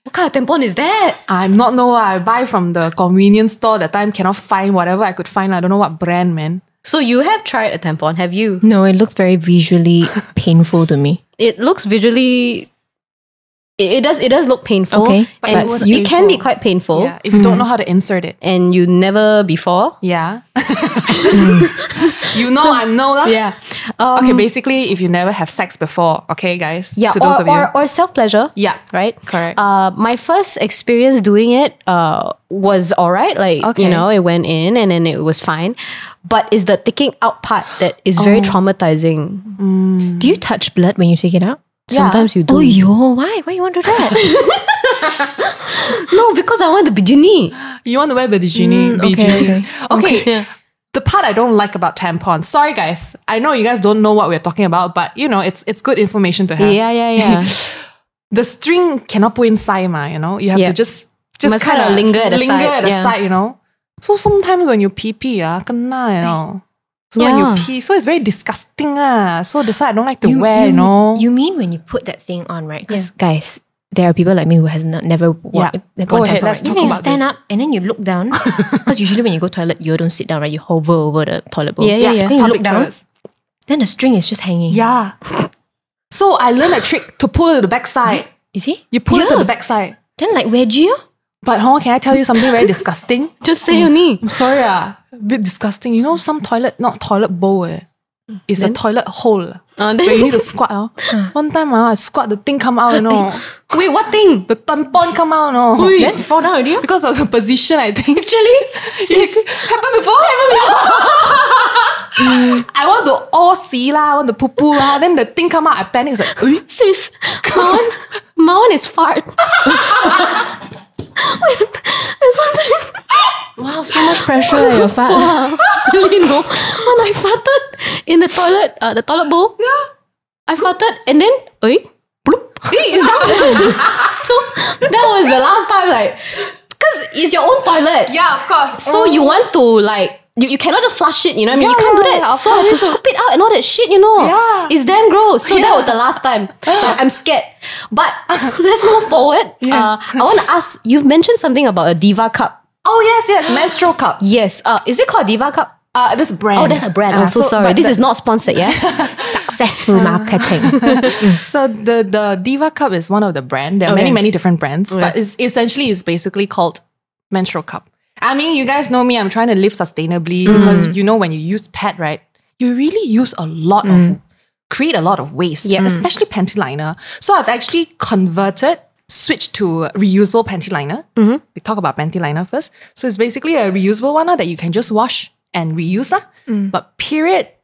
What kind of tampon is that? I'm not know. I buy from the convenience store. That time cannot find whatever I could find. I don't know what brand, man. So you have tried a tampon, have you? No, it looks very visually painful to me. It looks visually It does look painful. Okay, and but you can be painful. quite painful. Yeah, if you don't know how to insert it. And you never before. Yeah. You know I'm no lah. Yeah. Okay, basically, if you never have sex before, okay, guys? Yeah, To those of you. or self-pleasure. Yeah. Right? Correct. My first experience doing it was alright. Like, Okay. it went in and then it was fine. But it's the taking out part that is very traumatizing. Do you touch blood when you take it out? Sometimes you do. Oh, yo, why? Why you want to do that? No, because I want the bikini. You want to wear bikini? Okay. The part I don't like about tampons. Sorry, guys. I know you guys don't know what we're talking about, but it's good information to have. Yeah. The string cannot put inside, You have to just Must kind of kinda linger at the side, yeah. side, So sometimes when you pee, kena, So when you pee, so it's very disgusting. So that's why I don't like to wear, You mean when you put that thing on, right? Because guys, there are people like me who has never worn Go ahead, let's talk You about stand this. up and then you look down. Because usually when you go toilet, you don't sit down, right? You hover over the toilet bowl. Yeah. Then you Public look down. toilets. Then the string is just hanging. Yeah. So I learned a trick to pull it to the backside. Is it? You pull it to the backside. Then like wedgie? But can I tell you something very disgusting? Just say only. I'm sorry, a bit disgusting. Some toilet, not toilet bowl, it's a toilet hole. Then- Where you need to squat. One time I squat, the thing come out, Wait, what thing? The tampon come out, Then fall down already? Because of the position, I think. Actually? Yes. Happened before. I want to all see lah, I want to poo poo lah. Then the thing come out, I panic. It's like, Sis, my one is fart. There's sometimes Wow, so much pressure at your fat. really no. When I farted in the toilet bowl, I farted and then bloop, it's down. So that was the last time, like, because it's your own toilet. yeah, of course. So you want to like you cannot just flush it, you know what I mean? You can't do that. Yeah, So I have to scoop it out and all that shit, Yeah. It's damn gross. So that was the last time. Like, I'm scared. But let's move forward. I want to ask, you've mentioned something about a Diva cup. Oh yes, menstrual cup. Yes. Is it called Diva cup? That's a brand. Oh, that's a brand. I'm so sorry. but This is not sponsored, yeah? Successful marketing. So the Diva cup is one of the brand. There are many different brands, but it's basically called menstrual cup. I mean, you guys know me. I'm trying to live sustainably because when you use pad, right, you really use a lot of create a lot of waste, especially panty liner. So I've actually switched to reusable panty liner. We talk about panty liner first. So it's basically a reusable one that you can just wash and reuse. But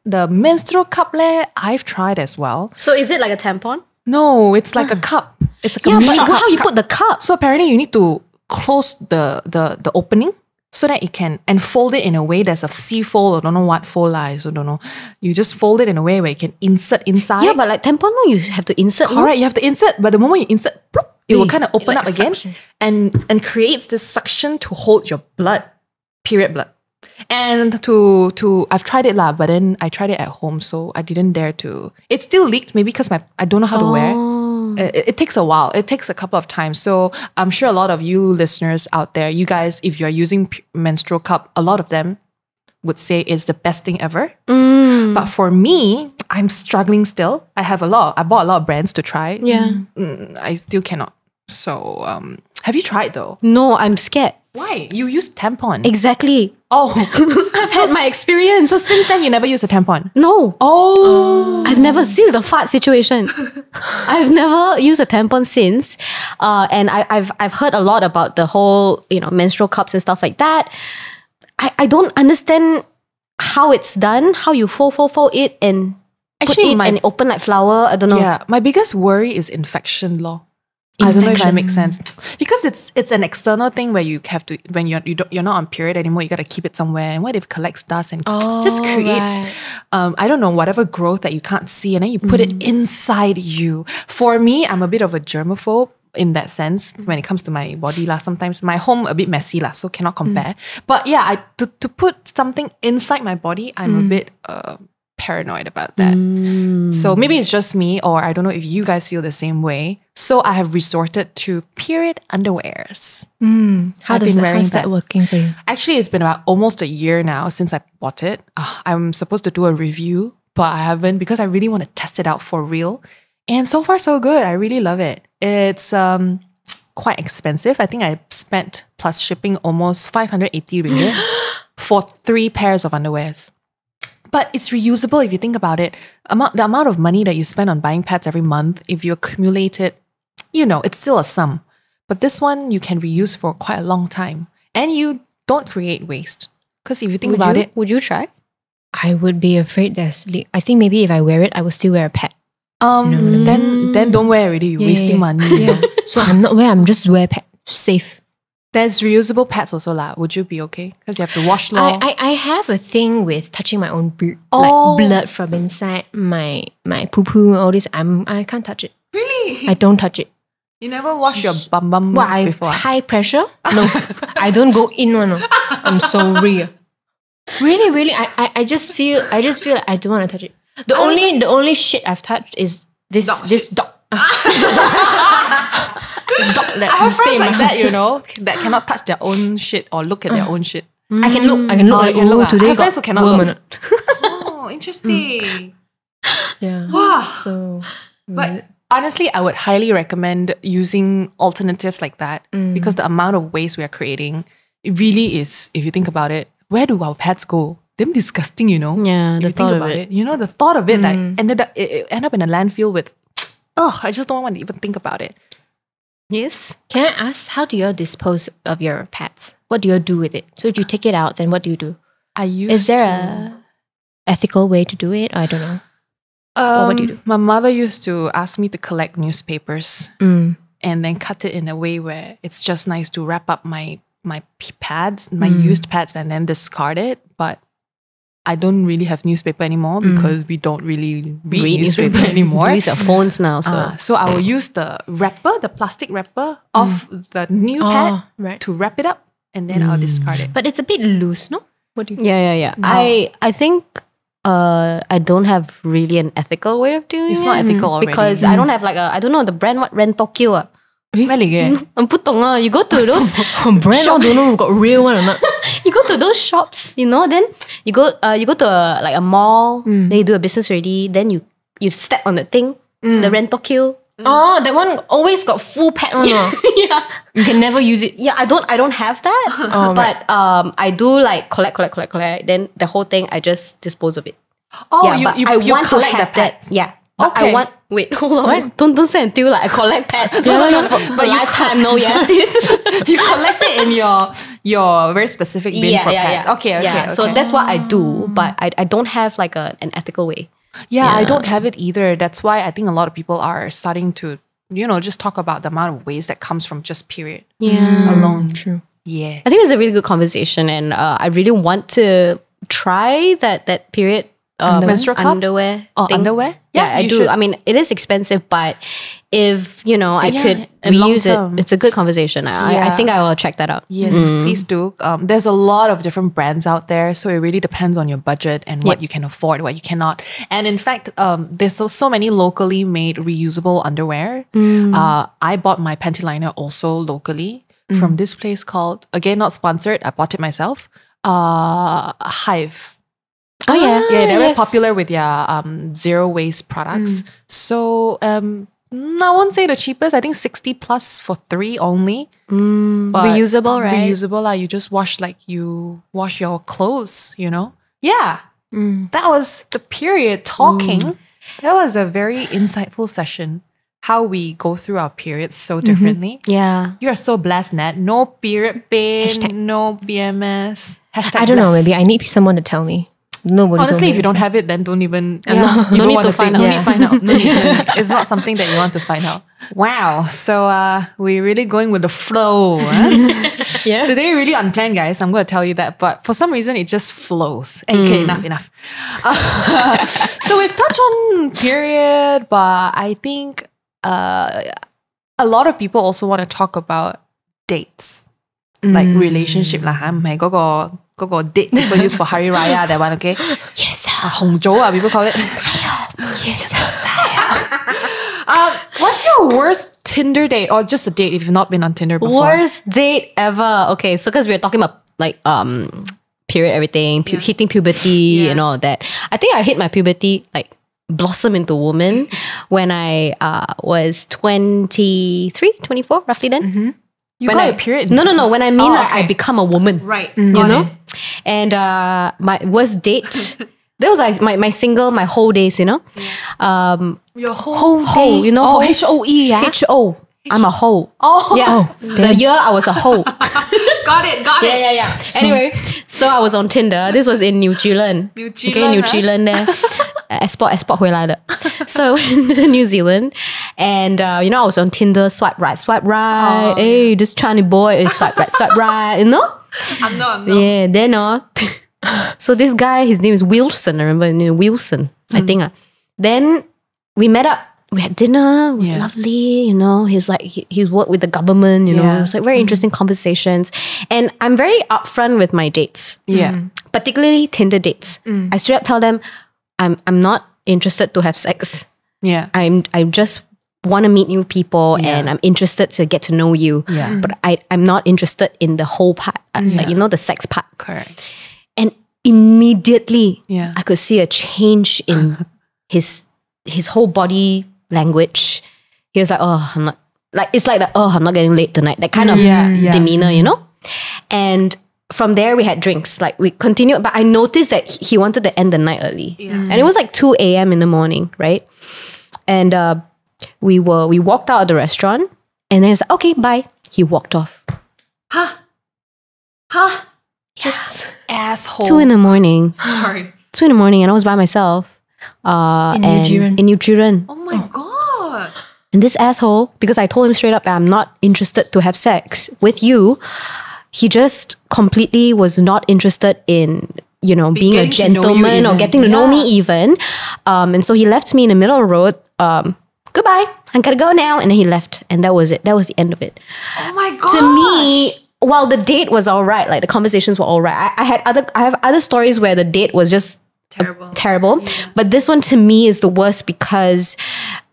the menstrual cup, I've tried as well. So is it like a tampon? No, it's like a cup. It's like a But shot how you cup. put the cup? So apparently you need to close the opening so that it can, and fold it in a way there's a C-fold, or don't know what fold I also don't know. You just fold it in a way where you can insert inside. Yeah, but like tampon, no, you have to insert. Correct, you have to insert, but the moment you insert, bloop, it will kind of open like up again suction. and creates this suction to hold your blood, period blood. And I've tried it but then I tried it at home, so I didn't dare to. It still leaked, maybe because I don't know how to wear. It takes a while. It takes a couple of times. So I'm sure a lot of you listeners out there, you guys, if you're using menstrual cup, a lot of them would say it's the best thing ever. But for me, I'm struggling still. I bought a lot of brands to try. Yeah. I still cannot. So have you tried though? No, I'm scared. Why? You use tampon. Exactly. Oh. I've had my experience. So since then you never used a tampon? No. Oh. I've never, since the fart situation, I've never used a tampon since. And I've heard a lot about the whole, menstrual cups and stuff like that. I don't understand how it's done, how you fold it and Actually, put it and open like flower. I don't know. Yeah, my biggest worry is infection law. I don't know if that makes sense, because it's an external thing where you have to, when you're not on period anymore, you got to keep it somewhere. And what if it collects dust and just creates I don't know, whatever growth that you can't see, and then you put it inside you. For me, I'm a bit of a germaphobe in that sense when it comes to my body sometimes my home a bit messy so cannot compare. But yeah, to put something inside my body, I'm a bit paranoid about that. So maybe it's just me, or I don't know if you guys feel the same way. So I have resorted to period underwears. How's that working for you? Actually, it's been about almost a year now since I bought it. I'm supposed to do a review, but I haven't, because I really want to test it out for real. And so far, so good. I really love it. It's quite expensive. I think I spent plus shipping almost 580 ringgit for 3 pairs of underwears. But it's reusable if you think about it. The amount of money that you spend on buying pads every month, if you accumulate it, it's still a sum. But this one you can reuse for quite a long time. And you don't create waste. Because if you think about it... Would you try? I would be afraid I think maybe if I wear it, I will still wear a pad. Then don't wear already. You're wasting money. Yeah. So I'm just wear pad. Safe. There's reusable pads also lah. Would you be okay? Because you have to wash long. I have a thing with touching my own beard. Like blood from inside my poo-poo, all this. I can't touch it. Really? I don't touch it. You never wash your bum before? High pressure? No. I don't go in one. No. I'm sorry. Really. I just feel like I don't want to touch it. The only shit I've touched is this dog. Dog that I have friends like that, house. that cannot touch their own shit or look at their own shit. I can look. Today I have friends who cannot look. Oh, interesting. Yeah. Wow. So, but honestly, I would highly recommend using alternatives like that because the amount of waste we are creating, it really is, if you think about it, where do our pads go? Them disgusting, Yeah, the thought of it. The thought of it that ended up in a landfill with, I just don't want to even think about it. Yes. Can I ask, how do you dispose of your pads? What do you do with it? So if you take it out, then what do you do? Is there a ethical way to do it? I don't know. What do you do? My mother used to ask me to collect newspapers and then cut it in a way where it's just nice to wrap up my pads, my used pads, and then discard it. But I don't really have newspaper anymore because we don't really read newspaper anymore. We use our phones now. So I will use the wrapper, the plastic wrapper of the new pad to wrap it up and then I'll discard it. But it's a bit loose, no? What do you think? Yeah. I think I don't have really an ethical way of doing it. It's not ethical already. Because I don't have I don't know the brand, what, Rentokyo. You go to those brand, I don't know got real one or not. You go to those shops, then you go to a mall, then you do a business already, then you step on the thing, the Rentokyo. Oh, that one always got full pad one. Yeah. You can never use it. Yeah, I don't have that. But I do collect. Then the whole thing, I just dispose of it. Oh, yeah, you want to collect have the pads. that. Yeah. But I want... Wait, hold on. What? Don't say until I collect pads. But lifetime, no, yes. You collect it in your very specific bin for pads. Yeah. Okay. So that's what I do, but I don't have an ethical way. Yeah, I don't have it either. That's why I think a lot of people are starting to, just talk about the amount of waste that comes from just period alone. True. Yeah. I think it's a really good conversation, and I really want to try that period menstrual cup? underwear. Oh, thing. Underwear? Yeah, I do. should. I mean, it is expensive, but if I could and reuse long-term. it, it's a good conversation. I think I will check that out. Yes, please do. There's a lot of different brands out there, so it really depends on your budget and what you can afford, what you cannot. And in fact, there's so many locally made reusable underwear. I bought my panty liner also locally from this place called, again, not sponsored, I bought it myself, Hive. Oh yeah. Yeah, they're very popular with their zero waste products. So I won't say the cheapest. I think 60 plus for 3 only. But Reusable, right? Reusable, you just wash you wash your clothes, Yeah. That was the period talking. That was a very insightful session. How we go through our periods so differently. Yeah. You are so blessed, Nat. No period pain, no PMS. I don't know, maybe I need someone to tell me. Nobody. Honestly, if you don't have it, then don't even. No need to find out. No need to find out. No need. It's not something that you want to find out. Wow. So we're really going with the flow. Yeah. Today really unplanned, guys. I'm going to tell you that. But for some reason, it just flows. Okay, enough. So we've touched on period, but I think a lot of people also want to talk about dates, like relationship lah. Go date people use for Hari Raya, that one, okay? Yes. Hongzhou, people call it. Yes. What's your worst Tinder date or just a date if you've not been on Tinder before? Worst date ever. Okay, so because we're talking about period everything, hitting puberty and all that. I think I hit my puberty blossom into a woman when I was 23, 24, roughly then. You got a period? No. When I mean I become a woman. Right. You know? And my worst date, that was like my whole days, you know? Your whole Hoe, you know? H-O-E, yeah? H-O. I'm a hoe. Oh. Yeah. The year I was a hoe. Got it. Yeah. Anyway, so I was on Tinder. This was in New Zealand. New Zealand there. Export 回来的. So I went to New Zealand and you know I was on Tinder, swipe right. Hey, this Chinese boy is swipe right, you know? I'm not. Yeah, then so this guy, his name is Wilson. I remember his name Wilson, I think. Then we met up. We had dinner. It was lovely, you know. He's like, he worked with the government, you know. It was like very interesting conversations. And I'm very upfront with my dates. Yeah. Particularly Tinder dates. I straight up tell them, I'm not interested to have sex. Yeah. I just want to meet new people and I'm interested to get to know you. Yeah. But I'm not interested in the whole part, like, you know, the sex part. Correct. And immediately Yeah. I could see a change in his whole body language. He was like, oh, I'm not, like, it's like that, oh, I'm not getting late tonight. That kind of demeanor, you know? And from there we had drinks. Like we continued, but I noticed that he wanted to end the night early. And it was like 2 a.m. in the morning, right? And we walked out of the restaurant and then he was like, okay, bye. He walked off. Just asshole. 2 in the morning. Sorry. 2 in the morning and I was by myself. In New Zealand. Oh my God. And this asshole, because I told him straight up that I'm not interested to have sex with you, he just completely was not interested in, you know, being a gentleman or getting to know me even. And so he left me in the middle of the road. Goodbye, I gotta go now. And then he left and that was it. That was the end of it. Oh my God. To me, while the date was all right, like the conversations were all right, I have other stories where the date was just terrible. But this one to me is the worst because,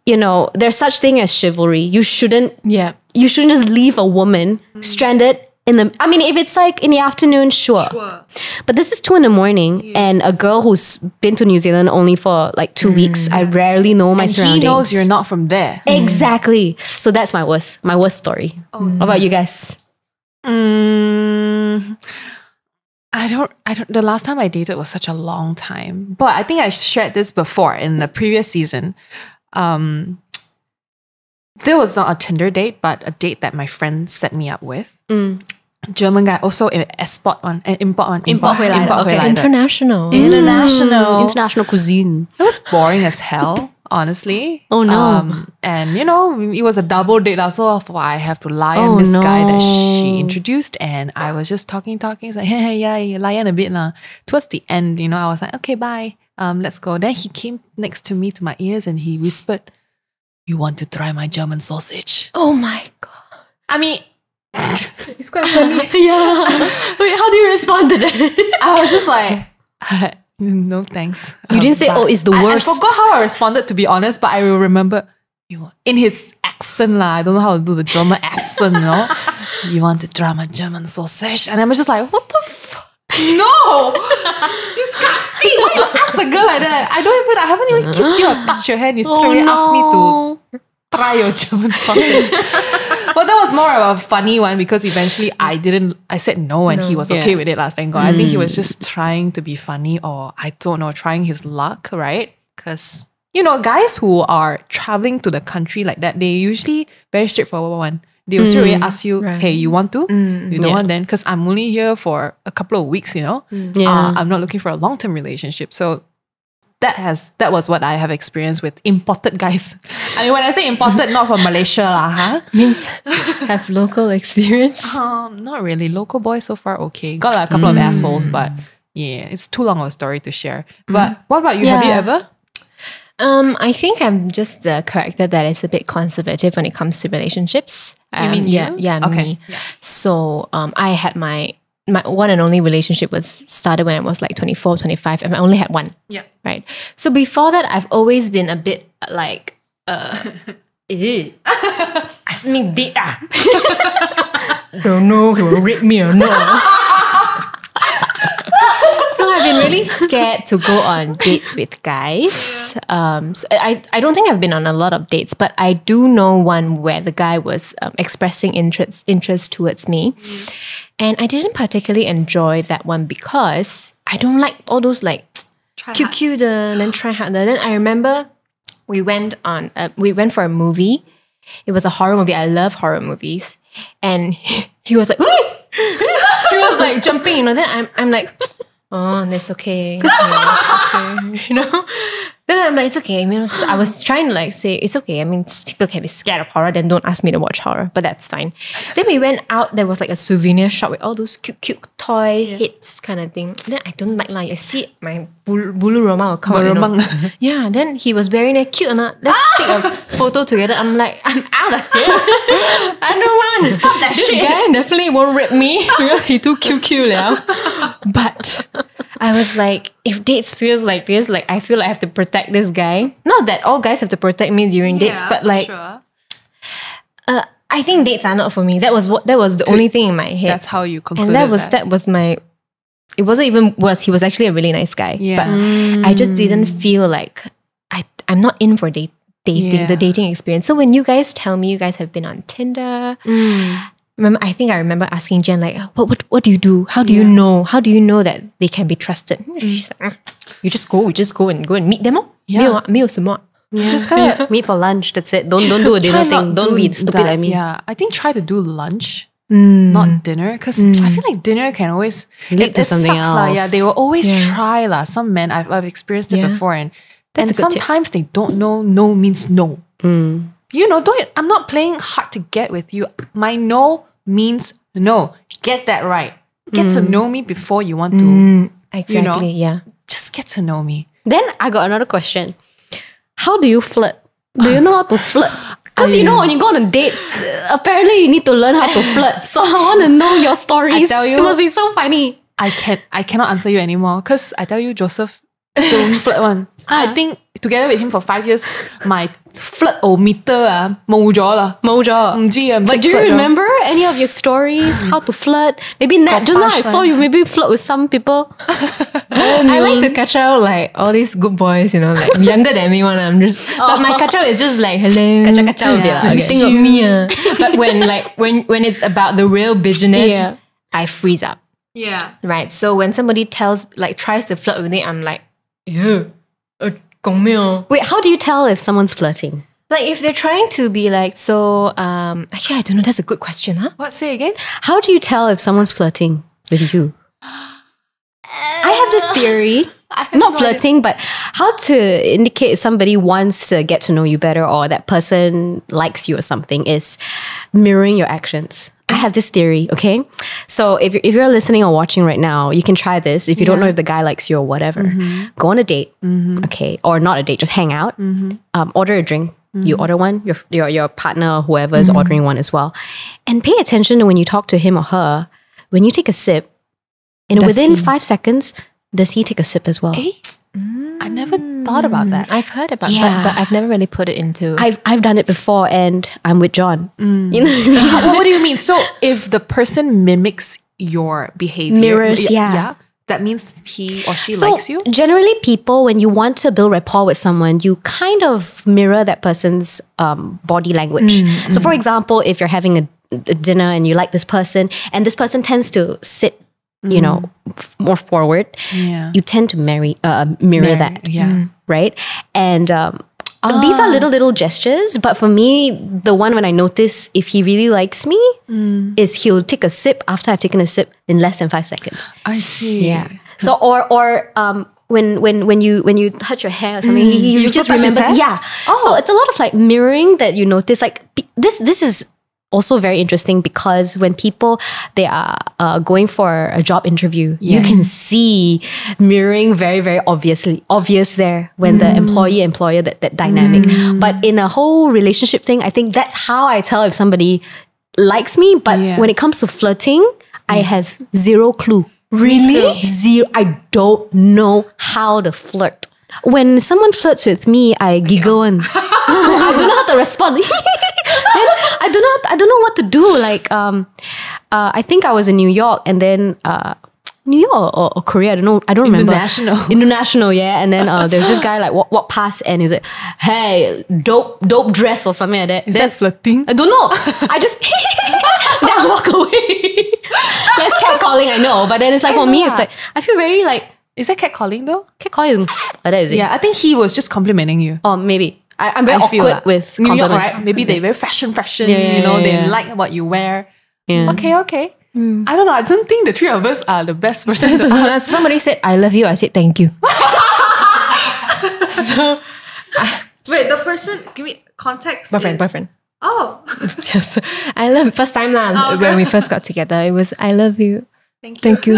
you know, there's such thing as chivalry. You shouldn't just leave a woman stranded in the, I mean, if it's like in the afternoon, sure. But this is 2 in the morning and a girl who's been to New Zealand only for like 2 weeks. I rarely know my surroundings. He knows you're not from there. Exactly. So that's my worst story. What about you guys? I don't, the last time I dated was such a long time, but I think I shared this before in the previous season. There was not a Tinder date, but a date that my friend set me up with. German guy, also import one. Import 回来的. International cuisine. It was boring as hell, honestly. Oh no. And you know, it was a double date also. I have to lie on this guy that she introduced, and I was just talking. It's like, hey, yeah, you lie on a bit lah. Towards the end, you know, I was like, okay, bye. Let's go. Then he came next to me to my ears and he whispered, "You want to try my German sausage?" Oh my God. I mean, It's quite funny. Wait, how do you respond to that? I was just like, no thanks. You didn't say, oh, it's the worst. I forgot how I responded, to be honest, but I will remember in his accent lah. I don't know how to do the German accent, you know. You want to try my German sausage? And I was just like, what the fuck? No! Disgusting! Why you ask a girl like that? I haven't even kissed you or touched your hand. You straight away asked me to try your German sausage. Well, that was more of a funny one because eventually I said no and he was okay with it last time. I think he was just trying to be funny, or I don't know, trying his luck, right? Because, you know, guys who are traveling to the country like that, they usually very straightforward one. They will straight away ask you, hey, you want to? You don't want then? Because I'm only here for a couple of weeks, you know? I'm not looking for a long-term relationship. So that was what I have experienced with imported guys. I mean, when I say imported, not from Malaysia lah, Means have local experience. Not really. Local boys so far okay. Got like a couple of assholes, but yeah, it's too long of a story to share. But what about you? Have you ever? I think I'm just the character that is a bit conservative when it comes to relationships. You mean you? Yeah, okay. me. Yeah. So I had my one and only relationship was started when I was like 24, 25, and I only had one. Yeah. Right. So before that, I've always been a bit like, ask me date don't know he will rape me or not. So I've been really scared to go on dates with guys. So I don't think I've been on a lot of dates, but I do know one where the guy was expressing interest towards me. And I didn't particularly enjoy that one because I don't like all those like cute and then try hard. Then I remember we went for a movie. It was a horror movie. I love horror movies. And he was like, he was like jumping, you know. Then I'm like, oh, that's okay. Yeah, it's okay. You know? Then I'm like, it's okay. I mean, I was trying to like say, it's okay. I mean, people can be scared of horror, then don't ask me to watch horror, but that's fine. Then we went out, there was like a souvenir shop with all those cute toy heads kind of thing. Then I don't like I see my bulu roma will come out, you know? Yeah, then he was wearing a cute, let's take a photo together. I'm like, I'm out of here. I don't want. Stop that this shit. guy definitely won't rip me. He too cute now. But I was like, if dates feels like this, like I feel like I have to protect this guy. Not that all guys have to protect me during dates, but like, I think dates are not for me. That was the only thing in my head. That's how you concluded. And that was my. It wasn't even worse. He was actually a really nice guy. Yeah. But I just didn't feel like I'm not in for dating, the dating experience. So when you guys tell me you guys have been on Tinder. I think I remember asking Jenn like, what do you do? How do you know? How do you know that they can be trusted? She's like, you just go and meet them. Just gotta meet for lunch. That's it. Don't do a dinner thing. Don't be stupid like me. Yeah, I think try to do lunch, not dinner, because I feel like dinner can always lead to something else. Yeah, they will always try lah. Some men I've experienced it before, and sometimes they don't know. No means no. You know, I'm not playing hard to get with you. My no means no. Get that right. Get to know me before you want to. Exactly, just get to know me. Then I got another question. How do you flirt? Do you know how to flirt? Because you know when you go on a dates, apparently you need to learn how to flirt. So I want to know your stories. I tell you, it must be so funny. I cannot answer you anymore because I tell you, Joseph, don't flirt one. I think together with him for 5 years, my flirt-o-meter 冇咗啦。冇咗。唔知啊， But do you remember any of your stories? How to flirt? Maybe just now I saw you maybe flirt with some people. I like to catch out like all these good boys, you know, like younger than me one. But my catch out is just like hello. Catch out. You think of me. But when it's about the real business, I freeze up. Yeah. Right. So when somebody tries to flirt with me, I'm like, yeah. Wait, how do you tell if someone's flirting? Like if they're trying to be like, so actually I don't know, that's a good question, huh? What? Say again? How do you tell if someone's flirting with you? I have this theory, not flirting, but how to indicate if somebody wants to get to know you better or that person likes you or something is mirroring your actions. I have this theory, okay? So if you're listening or watching right now, you can try this. If you don't know if the guy likes you or whatever, go on a date, okay? Or not a date, just hang out. Order a drink. You order one, your partner or whoever is ordering one as well. And pay attention to when you talk to him or her, when you take a sip, and within 5 seconds, does he take a sip as well? I never thought about that. I've heard about that, but I've never really put it into... I've done it before and I'm with John. You know what I mean? What do you mean? So if the person mimics your behavior... Mirrors, yeah. That means he or she likes you? Generally people, when you want to build rapport with someone, you kind of mirror that person's body language. So for example, if you're having a dinner and you like this person and this person tends to sit you know, more forward, you tend to mirror that. Right? And these are little gestures, but for me, the one when I notice if he really likes me is he'll take a sip after I've taken a sip in less than 5 seconds. I see. Yeah. So or when you touch your hair or something, he just remembers. Yeah. So it's a lot of like mirroring that you notice. Like this is also very interesting because when people they are going for a job interview, you can see mirroring very, very obvious there when the employer that dynamic. But in a whole relationship thing, I think that's how I tell if somebody likes me. But when it comes to flirting, I have zero clue. Really? Zero. I don't know how to flirt. When someone flirts with me, I giggle and I don't know how to respond. I don't know what to do. Like, I think I was in New York and then New York or Korea. I don't know. I don't remember. International, yeah. And then there's this guy like walk past and he's like, hey, dope dress or something like that. Is that flirting? I don't know. I just then I walk away. That's catcalling, I know. But then it's like for me, it's like I feel very like. Is that catcalling though? Catcalling like that, is it? Yeah, I think he was just complimenting you. Oh, maybe. I'm very awkward with New York, compliments. right? Maybe they're very fashion, Yeah, you know, they yeah. like what you wear. Yeah. Okay. I don't know. I don't think the three of us are the best person to ask. Somebody said, I love you. I said, thank you. So, Wait, the person, give me context. boyfriend. Oh. Yes. I love, first time when we first got together, it was, I love you. Thank you.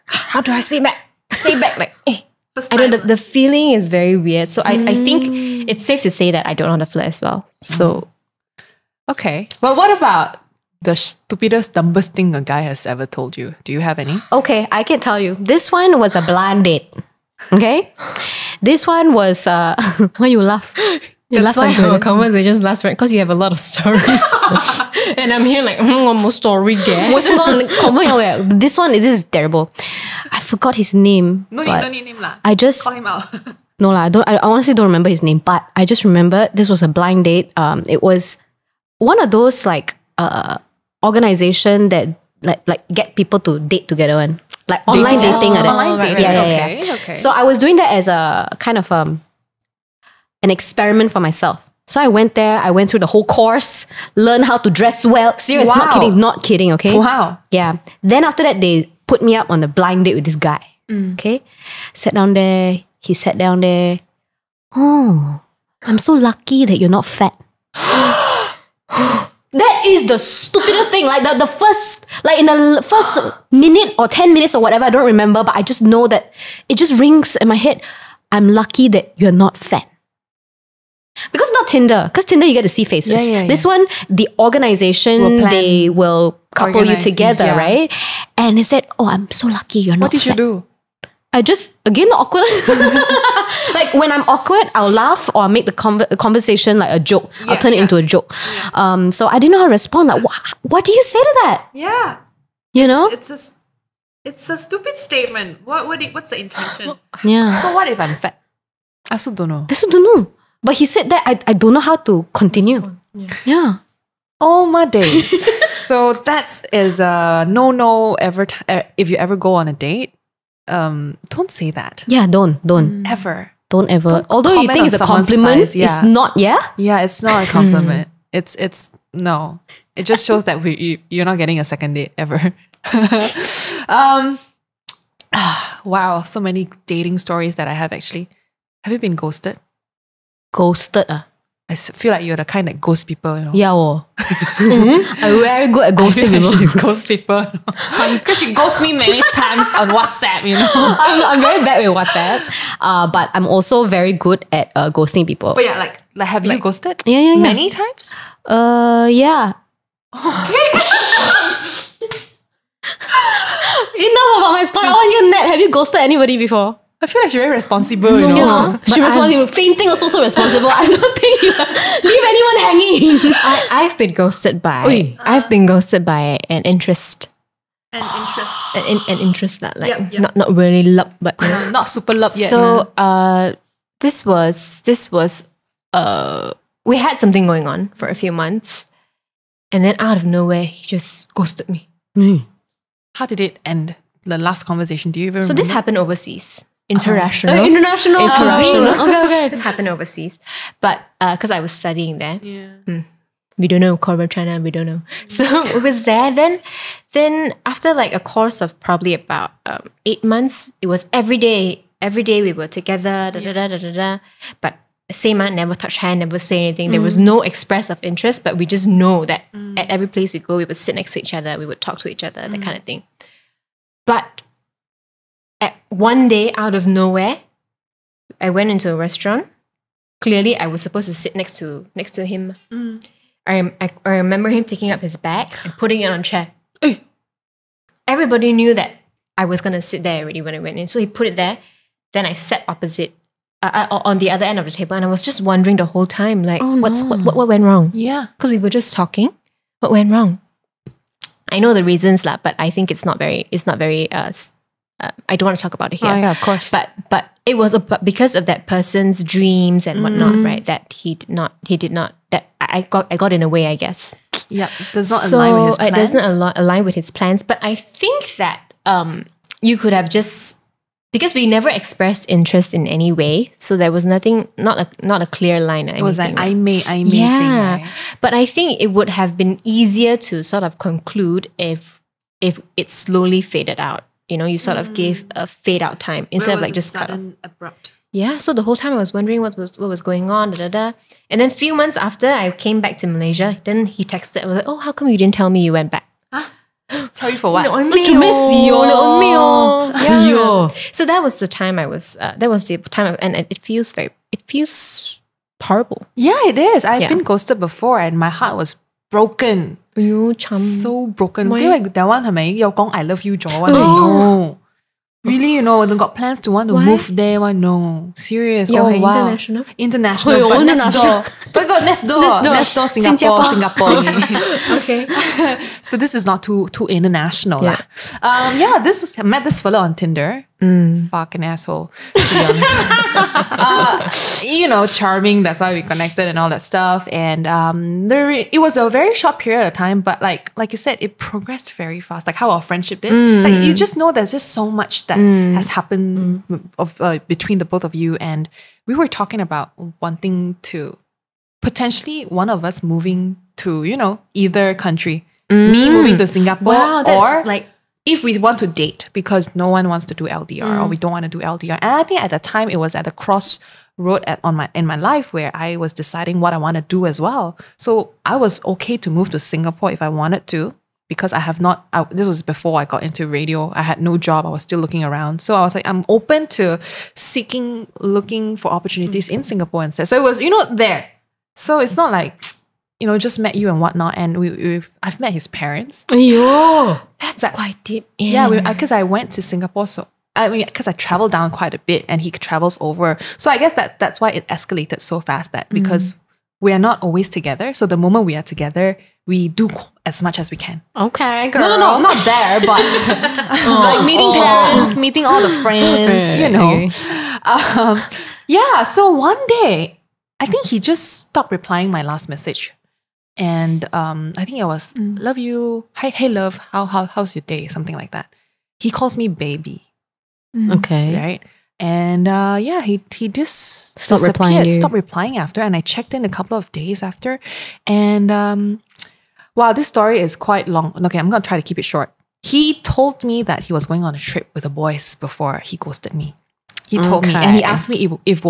How do I say back? Say back like, eh. First I know time. the feeling is very weird. So I think it's safe to say that I don't know how to flirt as well. So Okay. But what about the stupidest, dumbest thing a guy has ever told you? Do you have any? Okay, I can tell you. This one was a blind date. Okay? This one was why you laugh? You that's laugh why our conversations last right because you have a lot of stories. And I'm here like, one more story there. This is terrible. I forgot his name. No but need name lah. I just Call him out. no lah. I honestly don't remember his name, but I just remember this was a blind date. It was one of those like organization that like get people to date together one. Like online dating. Online dating. Yeah. Okay. So I was doing that as a kind of an experiment for myself. So I went there, I went through the whole course, learned how to dress well. Serious, Wow. not kidding, okay? Wow. Yeah. Then after that, they put me up on a blind date with this guy. Okay? Sat down there, he sat down there. Oh, I'm so lucky that you're not fat. That is the stupidest thing. Like the first, like in the first minute or 10 minutes or whatever, I don't remember, but I just know that it just rings in my head. I'm lucky that you're not fat. Because not Tinder. Because Tinder you get to see faces. Yeah. This one, the organization, they will couple you Organize these, together, yeah. right? And he said, oh, I'm so lucky you're not What did you fat. do? I just, again, awkward. Like when I'm awkward, I'll laugh or I'll make the conversation like a joke. I'll turn it into a joke. So I didn't know how to respond. Like, what do you say to that? Yeah. You know? It's a stupid statement. What's the intention? Yeah. So what if I'm fat? I also don't know. I also don't know. But he said that I don't know how to continue. Yeah. Oh my days. So that is a no ever. If you ever go on a date, don't say that. Yeah, don't. Ever. Don't ever. Don't Although you comment think on it's a someone's compliment, size, yeah. it's not, yeah? Yeah, it's not a compliment. It's no. It just shows that you're not getting a second date ever. Wow, so many dating stories that I have actually. Have you been ghosted? Ghosted. I feel like you're the kind that ghosts people, you know. Yeah, I'm very good at ghosting people. She ghosts people. Because she ghosts me many times on WhatsApp, you know. I'm very bad with WhatsApp, but I'm also very good at ghosting people. But yeah, like have you ghosted? Yeah. Many times? Yeah. Okay. Enough about my story. On your net, have you ghosted anybody before? I feel like she's very responsible, you know. Yeah. She responsible. Fainting also so responsible. I don't think you leave anyone hanging. I've been ghosted by an interest. An interest. An interest that like Yep. not really love, but you know. Not super love yet. So this was we had something going on for a few months, and then out of nowhere he just ghosted me. How did it end? The last conversation, do you even So remember? this happened overseas. International. International. Okay. This happened overseas. But because I was studying there. Yeah. We don't know, Korea, China, we don't know. So it was there. Then after like a course of probably about 8 months, it was every day we were together, But same man, never touch hand, never say anything. There was no express of interest, but we just know that at every place we go, we would sit next to each other, we would talk to each other, that kind of thing. But at one day, out of nowhere, I went into a restaurant. Clearly, I was supposed to sit next to him. I remember him taking up his bag and putting it on a chair. Everybody knew that I was going to sit there already when I went in. So he put it there. Then I sat opposite, on the other end of the table. And I was just wondering the whole time, like, what went wrong? Yeah. Because we were just talking. What went wrong? I know the reasons lah, but I think it's not very. I don't want to talk about it here. Oh yeah, of course. But it was because of that person's dreams and whatnot, right? That he did not. That I got in a way, I guess. Yeah, does not align with his plans. It doesn't align with his plans. But I think that you could have just, because we never expressed interest in any way, so there was nothing, not a clear line. Or It was like right? I may Yeah, thing, right? but I think it would have been easier to sort of conclude if it slowly faded out. You know, you sort of gave a fade out time instead of like just cut off. abrupt. Yeah, so the whole time I was wondering what was going on, And then a few months after I came back to Malaysia, then he texted. I was like, oh, how come you didn't tell me you went back? Tell you for what? Yeah. So that was the time and it feels horrible. Yeah, it is. I've been ghosted before and my heart was broken. So broken. That one 係咪有講 I love you 咗 No. Really, you know, they got plans to want to move there. No, serious. Wow. International. International. But next door. But got next door, Singapore. Okay. So this is not too international. Yeah. I met this fella on Tinder. Fucking asshole, to be honest. You know, charming. That's why we connected and all that stuff. And it was a very short period of time, but like you said, it progressed very fast. Like how our friendship did. Like you just know there's just so much that has happened between the both of you. And we were talking about wanting to potentially one of us moving to, you know, either country. Me moving to Singapore, or like if we want to date, because no one wants to do LDR or we don't want to do LDR. And I think at the time it was at the crossroad in my life where I was deciding what I want to do as well. So I was okay to move to Singapore if I wanted to, because this was before I got into radio. I had no job. I was still looking around. So I was like, I'm open to looking for opportunities in Singapore instead. So it was, you know, there. So it's not like, you know, just met you and whatnot. And I've met his parents. That's quite deep. Yeah, because I went to Singapore. So, I mean, because I traveled down quite a bit and he travels over. So I guess that's why it escalated so fast, because we are not always together. So the moment we are together, we do as much as we can. Okay, girl. No, not there, but like meeting parents, meeting all the friends, you know. So one day, I think he just stopped replying my last message. And I think it was, love you. Hey, love, how's your day? Something like that. He calls me baby. Okay. Right? And he just stopped replying after. And I checked in a couple of days after. And wow, this story is quite long. Okay, I'm going to try to keep it short. He told me that he was going on a trip with the boys before he ghosted me. He told me, and he asked me if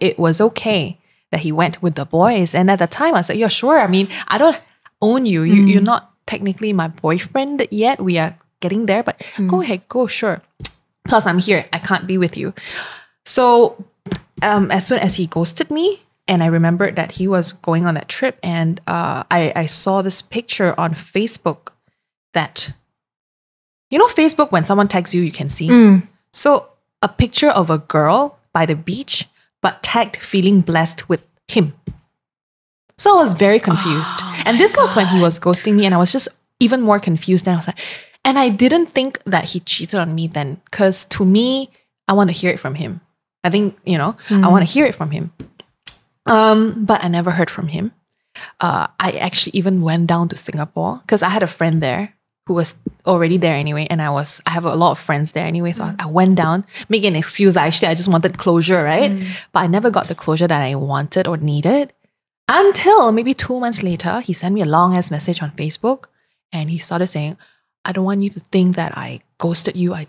it was okay that he went with the boys. And at the time, I was like, yeah, sure. I mean, I don't own you. You're not technically my boyfriend yet. We are getting there, but go ahead, go, sure. Plus, I'm here. I can't be with you. So as soon as he ghosted me, and I remembered that he was going on that trip, and I saw this picture on Facebook that, you know, Facebook, when someone tags you, you can see. So a picture of a girl by the beach, but tagged feeling blessed with him. So I was very confused. And this was when he was ghosting me, and I was just even more confused. And I was like, and I didn't think that he cheated on me then, because to me, I want to hear it from him. I think, you know, I want to hear it from him. But I never heard from him. I actually even went down to Singapore because I had a friend there who was already there anyway, and I have a lot of friends there anyway, so I went down, make an excuse. I just wanted closure, right? But I never got the closure that I wanted or needed until maybe 2 months later. He sent me a long ass message on Facebook, and he started saying, I don't want you to think that I ghosted you. I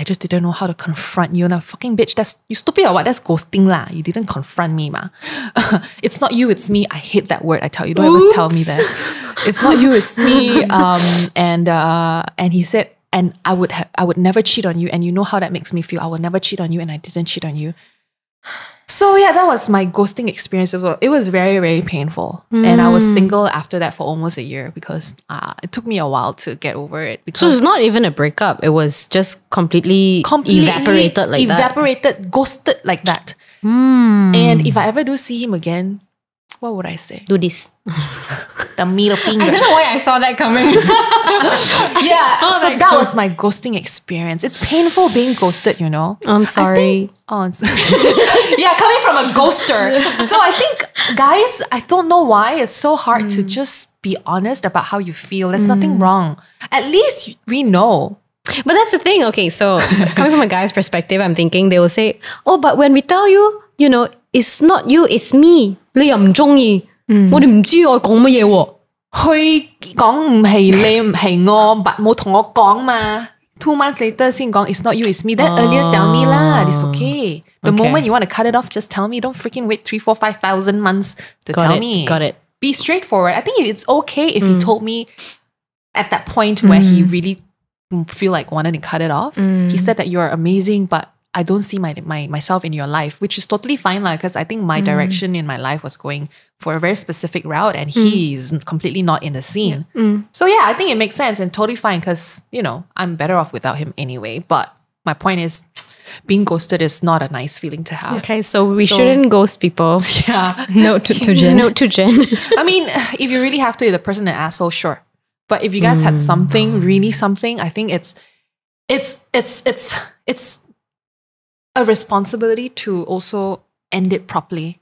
just didn't know how to confront you. And I'm fucking bitch, you stupid or what? That's ghosting lah. You didn't confront me, ma. It's not you, it's me. I hate that word. I tell you, don't ever tell me that. It's not you, it's me. And he said, and I would never cheat on you. And you know how that makes me feel. I would never cheat on you, and I didn't cheat on you. So yeah, that was my ghosting experience. It was very, very painful. And I was single after that for almost a year because it took me a while to get over it. Because so it's not even a breakup. It was just completely evaporated like that. Evaporated, ghosted like that. And if I ever do see him again, what would I say? Do this. the middle finger. I don't know why I saw that coming. Yeah, so that was my ghosting experience. It's painful being ghosted, you know. I'm sorry. Yeah, coming from a ghoster. So I think, guys, I don't know why it's so hard to just be honest about how you feel. There's nothing wrong. At least we know. But that's the thing. Okay, so coming from a guy's perspective, I'm thinking they will say, oh, but when we tell you, you know, it's not you, it's me. 你又唔鍾意，我哋唔知我講乜嘢喎。佢講唔係你唔係我，冇同我講嘛。2 months later 先講 it's not you, it's me. Then earlier tell me lah, it's okay. The moment you want to cut it off, just tell me. Don't freaking wait 3, 4, 5,000 months to tell me. Got it. Be straightforward. I think it's okay if he told me at that point where he really feel like wanted to cut it off. He said that you're amazing, but I don't see myself in your life, which is totally fine because I think my direction in my life was going for a very specific route and he's completely not in the scene. So yeah, I think it makes sense and totally fine because, you know, I'm better off without him anyway. But my point is, being ghosted is not a nice feeling to have. Okay, so we shouldn't ghost people. Yeah. Note to Jenn. Note to Jenn. I mean, if you really have to, the person an asshole, sure. But if you guys had something, really something, I think it's a responsibility to also end it properly.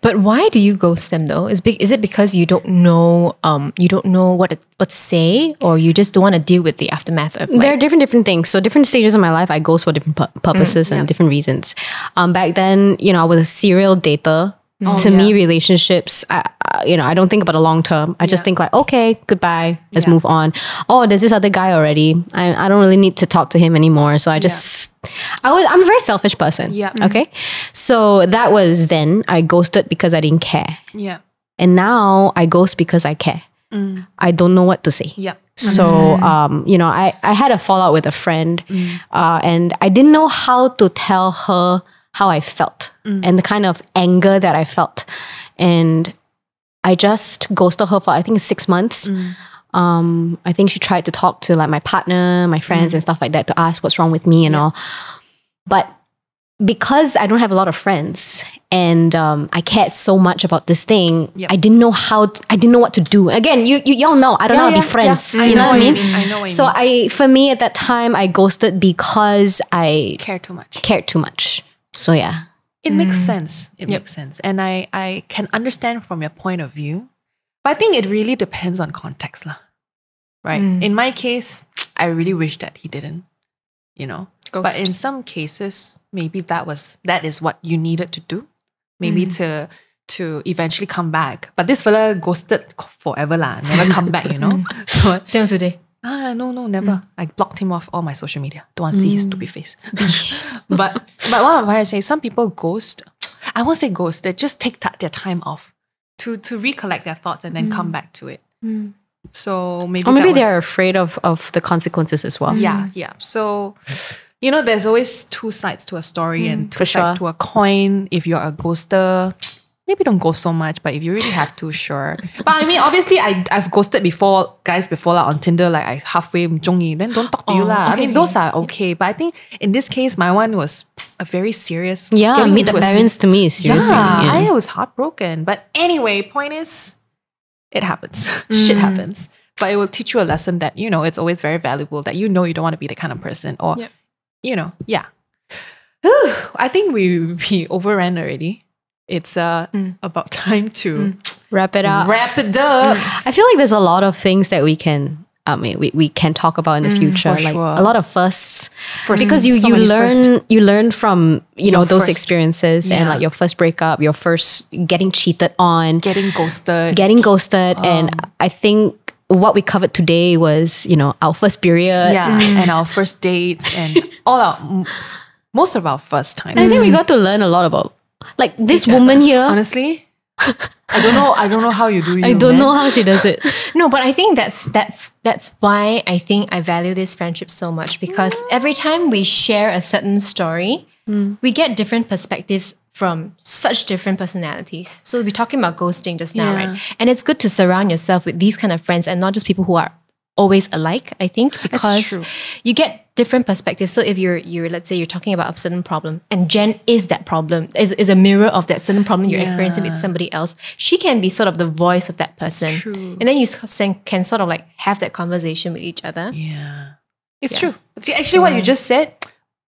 But why do you ghost them though? Is it because you don't know what to say, or you just don't want to deal with the aftermath of? There are different things. So different stages of my life, I ghost for different purposes and different reasons. Back then, you know, I was a serial dater. To me, relationships, I don't think about the long term. I just think like, okay, goodbye, let's move on. Oh, there's this other guy already. I don't really need to talk to him anymore. So I'm a very selfish person. Yeah. Okay. So that was then. I ghosted because I didn't care. Yeah. And now I ghost because I care. I don't know what to say. Yeah. So, you know, I had a fallout with a friend and I didn't know how to tell her how I felt and the kind of anger that I felt. And I just ghosted her for, I think, 6 months. I think she tried to talk to like my partner, my friends and stuff like that to ask what's wrong with me and all. But because I don't have a lot of friends and I cared so much about this thing, I didn't know what to do. Again, y'all know, I don't know how to be friends. You know what I mean? I know what you mean. For me at that time, I ghosted because I Care too much. cared too much. So yeah. It makes sense. It makes sense. And I can understand from your point of view. But I think it really depends on context lah. Right? In my case, I really wish that he didn't, you know. Ghost. But in some cases, maybe that is what you needed to do. Maybe to eventually come back. But this fella ghosted forever lah. Never come back, you know. So Till today. No, never. I blocked him off all my social media. Don't want to see his stupid face. but what I'm trying to say, some people ghost. I won't say ghost. They just take their time off to recollect their thoughts and then come back to it. So maybe they're afraid of the consequences as well. Yeah. So, you know, there's always 2 sides to a story and 2 for sides sure. to a coin. If you're a ghoster, maybe don't ghost so much, but if you really have to, sure. But I mean, obviously, I've ghosted guys before on Tinder, like I halfway jongi, then don't talk to you lah. I mean, those are okay. But I think in this case, my one was a very serious. Yeah, meet the parents to me is serious. I was heartbroken. But anyway, point is, it happens. Shit happens. But it will teach you a lesson that, you know, it's always very valuable that you know you don't want to be the kind of person or, you know, yeah. I think we overran already. It's about time to wrap it up. I feel like there's a lot of things that we can talk about in the future, like sure. a lot of firsts, Firsts. because So you many learn from Your those first. experiences and like your first breakup, your first getting cheated on, getting ghosted. and I think what we covered today was, you know, our first period. And our first dates and most of our first times. I think we got to learn a lot about like this woman here. Honestly, I don't know how you do it. I don't know how she does it. No, but I think that's why I think I value this friendship so much, because every time we share a certain story, we get different perspectives from such different personalities. So we're talking about ghosting just now, right? And it's good to surround yourself with these kind of friends and not just people who are always alike, I think, because true. you get different perspectives. So if you're let's say you're talking about a certain problem and Jenn is that problem, is a mirror of that certain problem you're experiencing with somebody else, she can be sort of the voice of that person. True. And then you can sort of like have that conversation with each other. Yeah. It's true. Actually, what you just said,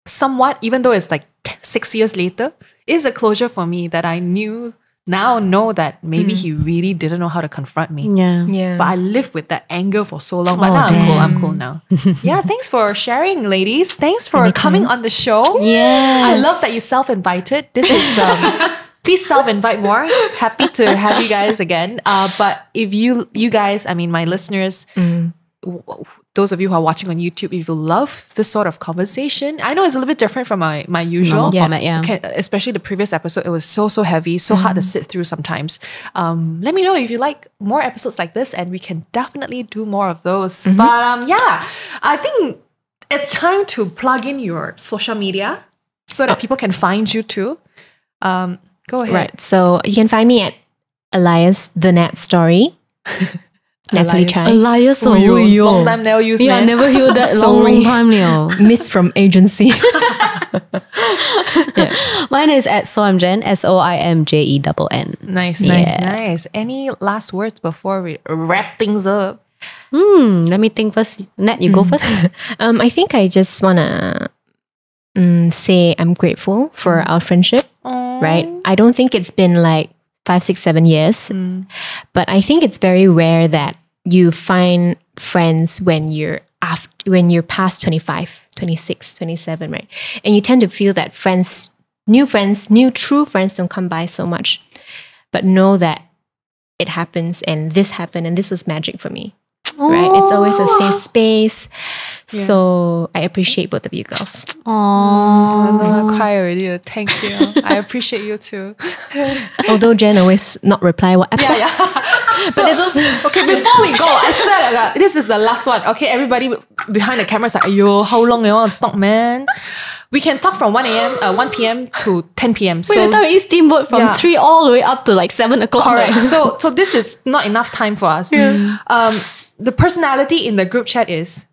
somewhat, even though it's like 6 years later, is a closure for me that I know that maybe he really didn't know how to confront me. Yeah. But I lived with that anger for so long. But Oh, now damn. I'm cool now. Yeah, thanks for sharing, ladies. Thanks for coming on the show. Yes. I love that you self-invited. This is please self-invite more. Happy to have you guys again. But if you guys, I mean my listeners, those of you who are watching on YouTube, if you love this sort of conversation, I know it's a little bit different from my usual format, yeah. Okay, especially the previous episode, it was so heavy, so hard to sit through sometimes. Let me know if you like more episodes like this, and we can definitely do more of those. But yeah, I think it's time to plug in your social media so that people can find you too. Go ahead. Right. So you can find me at Elias the Nat Story. Natalie Elias. Chai. Elias, Long time never used, Yeah, I man. never heard that Sorry. long time now. Miss from agency. Mine is at Jenn, SOIMJENN. Nice. Any last words before we wrap things up? Let me think first. Nat, you go first. I think I just want to say I'm grateful for our friendship, right? I don't think it's been like 5, 6, 7 years, but I think it's very rare that you find friends when you're past 25, 26, 27, right? And you tend to feel that new true friends don't come by so much, but know that it happens and this happened and this was magic for me. Right? It's always a safe space. So I appreciate both of you girls. I'm gonna cry already. Thank you. I appreciate you too. Although Jenn always not reply WhatsApp. So, okay, before we go, I swear to God, this is the last one. Okay, everybody behind the camera is like, "Ayo, how long you want to talk, man?" We can talk from 1 p.m. to 10 p.m. Wait, I thought we eat steamboat from 3 all the way up to like 7 o'clock. Correct. So this is not enough time for us. The personality in the group chat is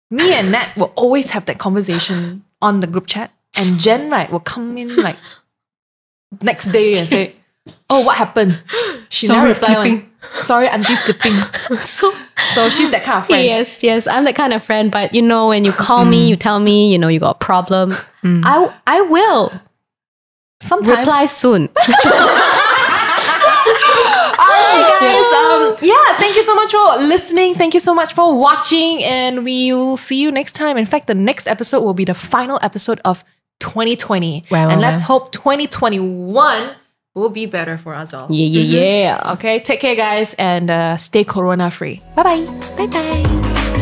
me and Nat will always have that conversation on the group chat, and Jenn, right, will come in like next day and say, "Oh, what happened?" She never reply. Sorry, auntie sleeping. So she's that kind of friend. Yes, I'm that kind of friend. But you know, when you call me, you tell me, you know, you got a problem. I will Sometimes reply soon. Alright guys, thank you so much for listening. Thank you so much for watching, and we will see you next time. In fact, the next episode will be the final episode of 2020. And let's hope 2021 will be better for us all. Yeah. Okay, take care guys, and stay corona free. Bye-bye. Bye-bye.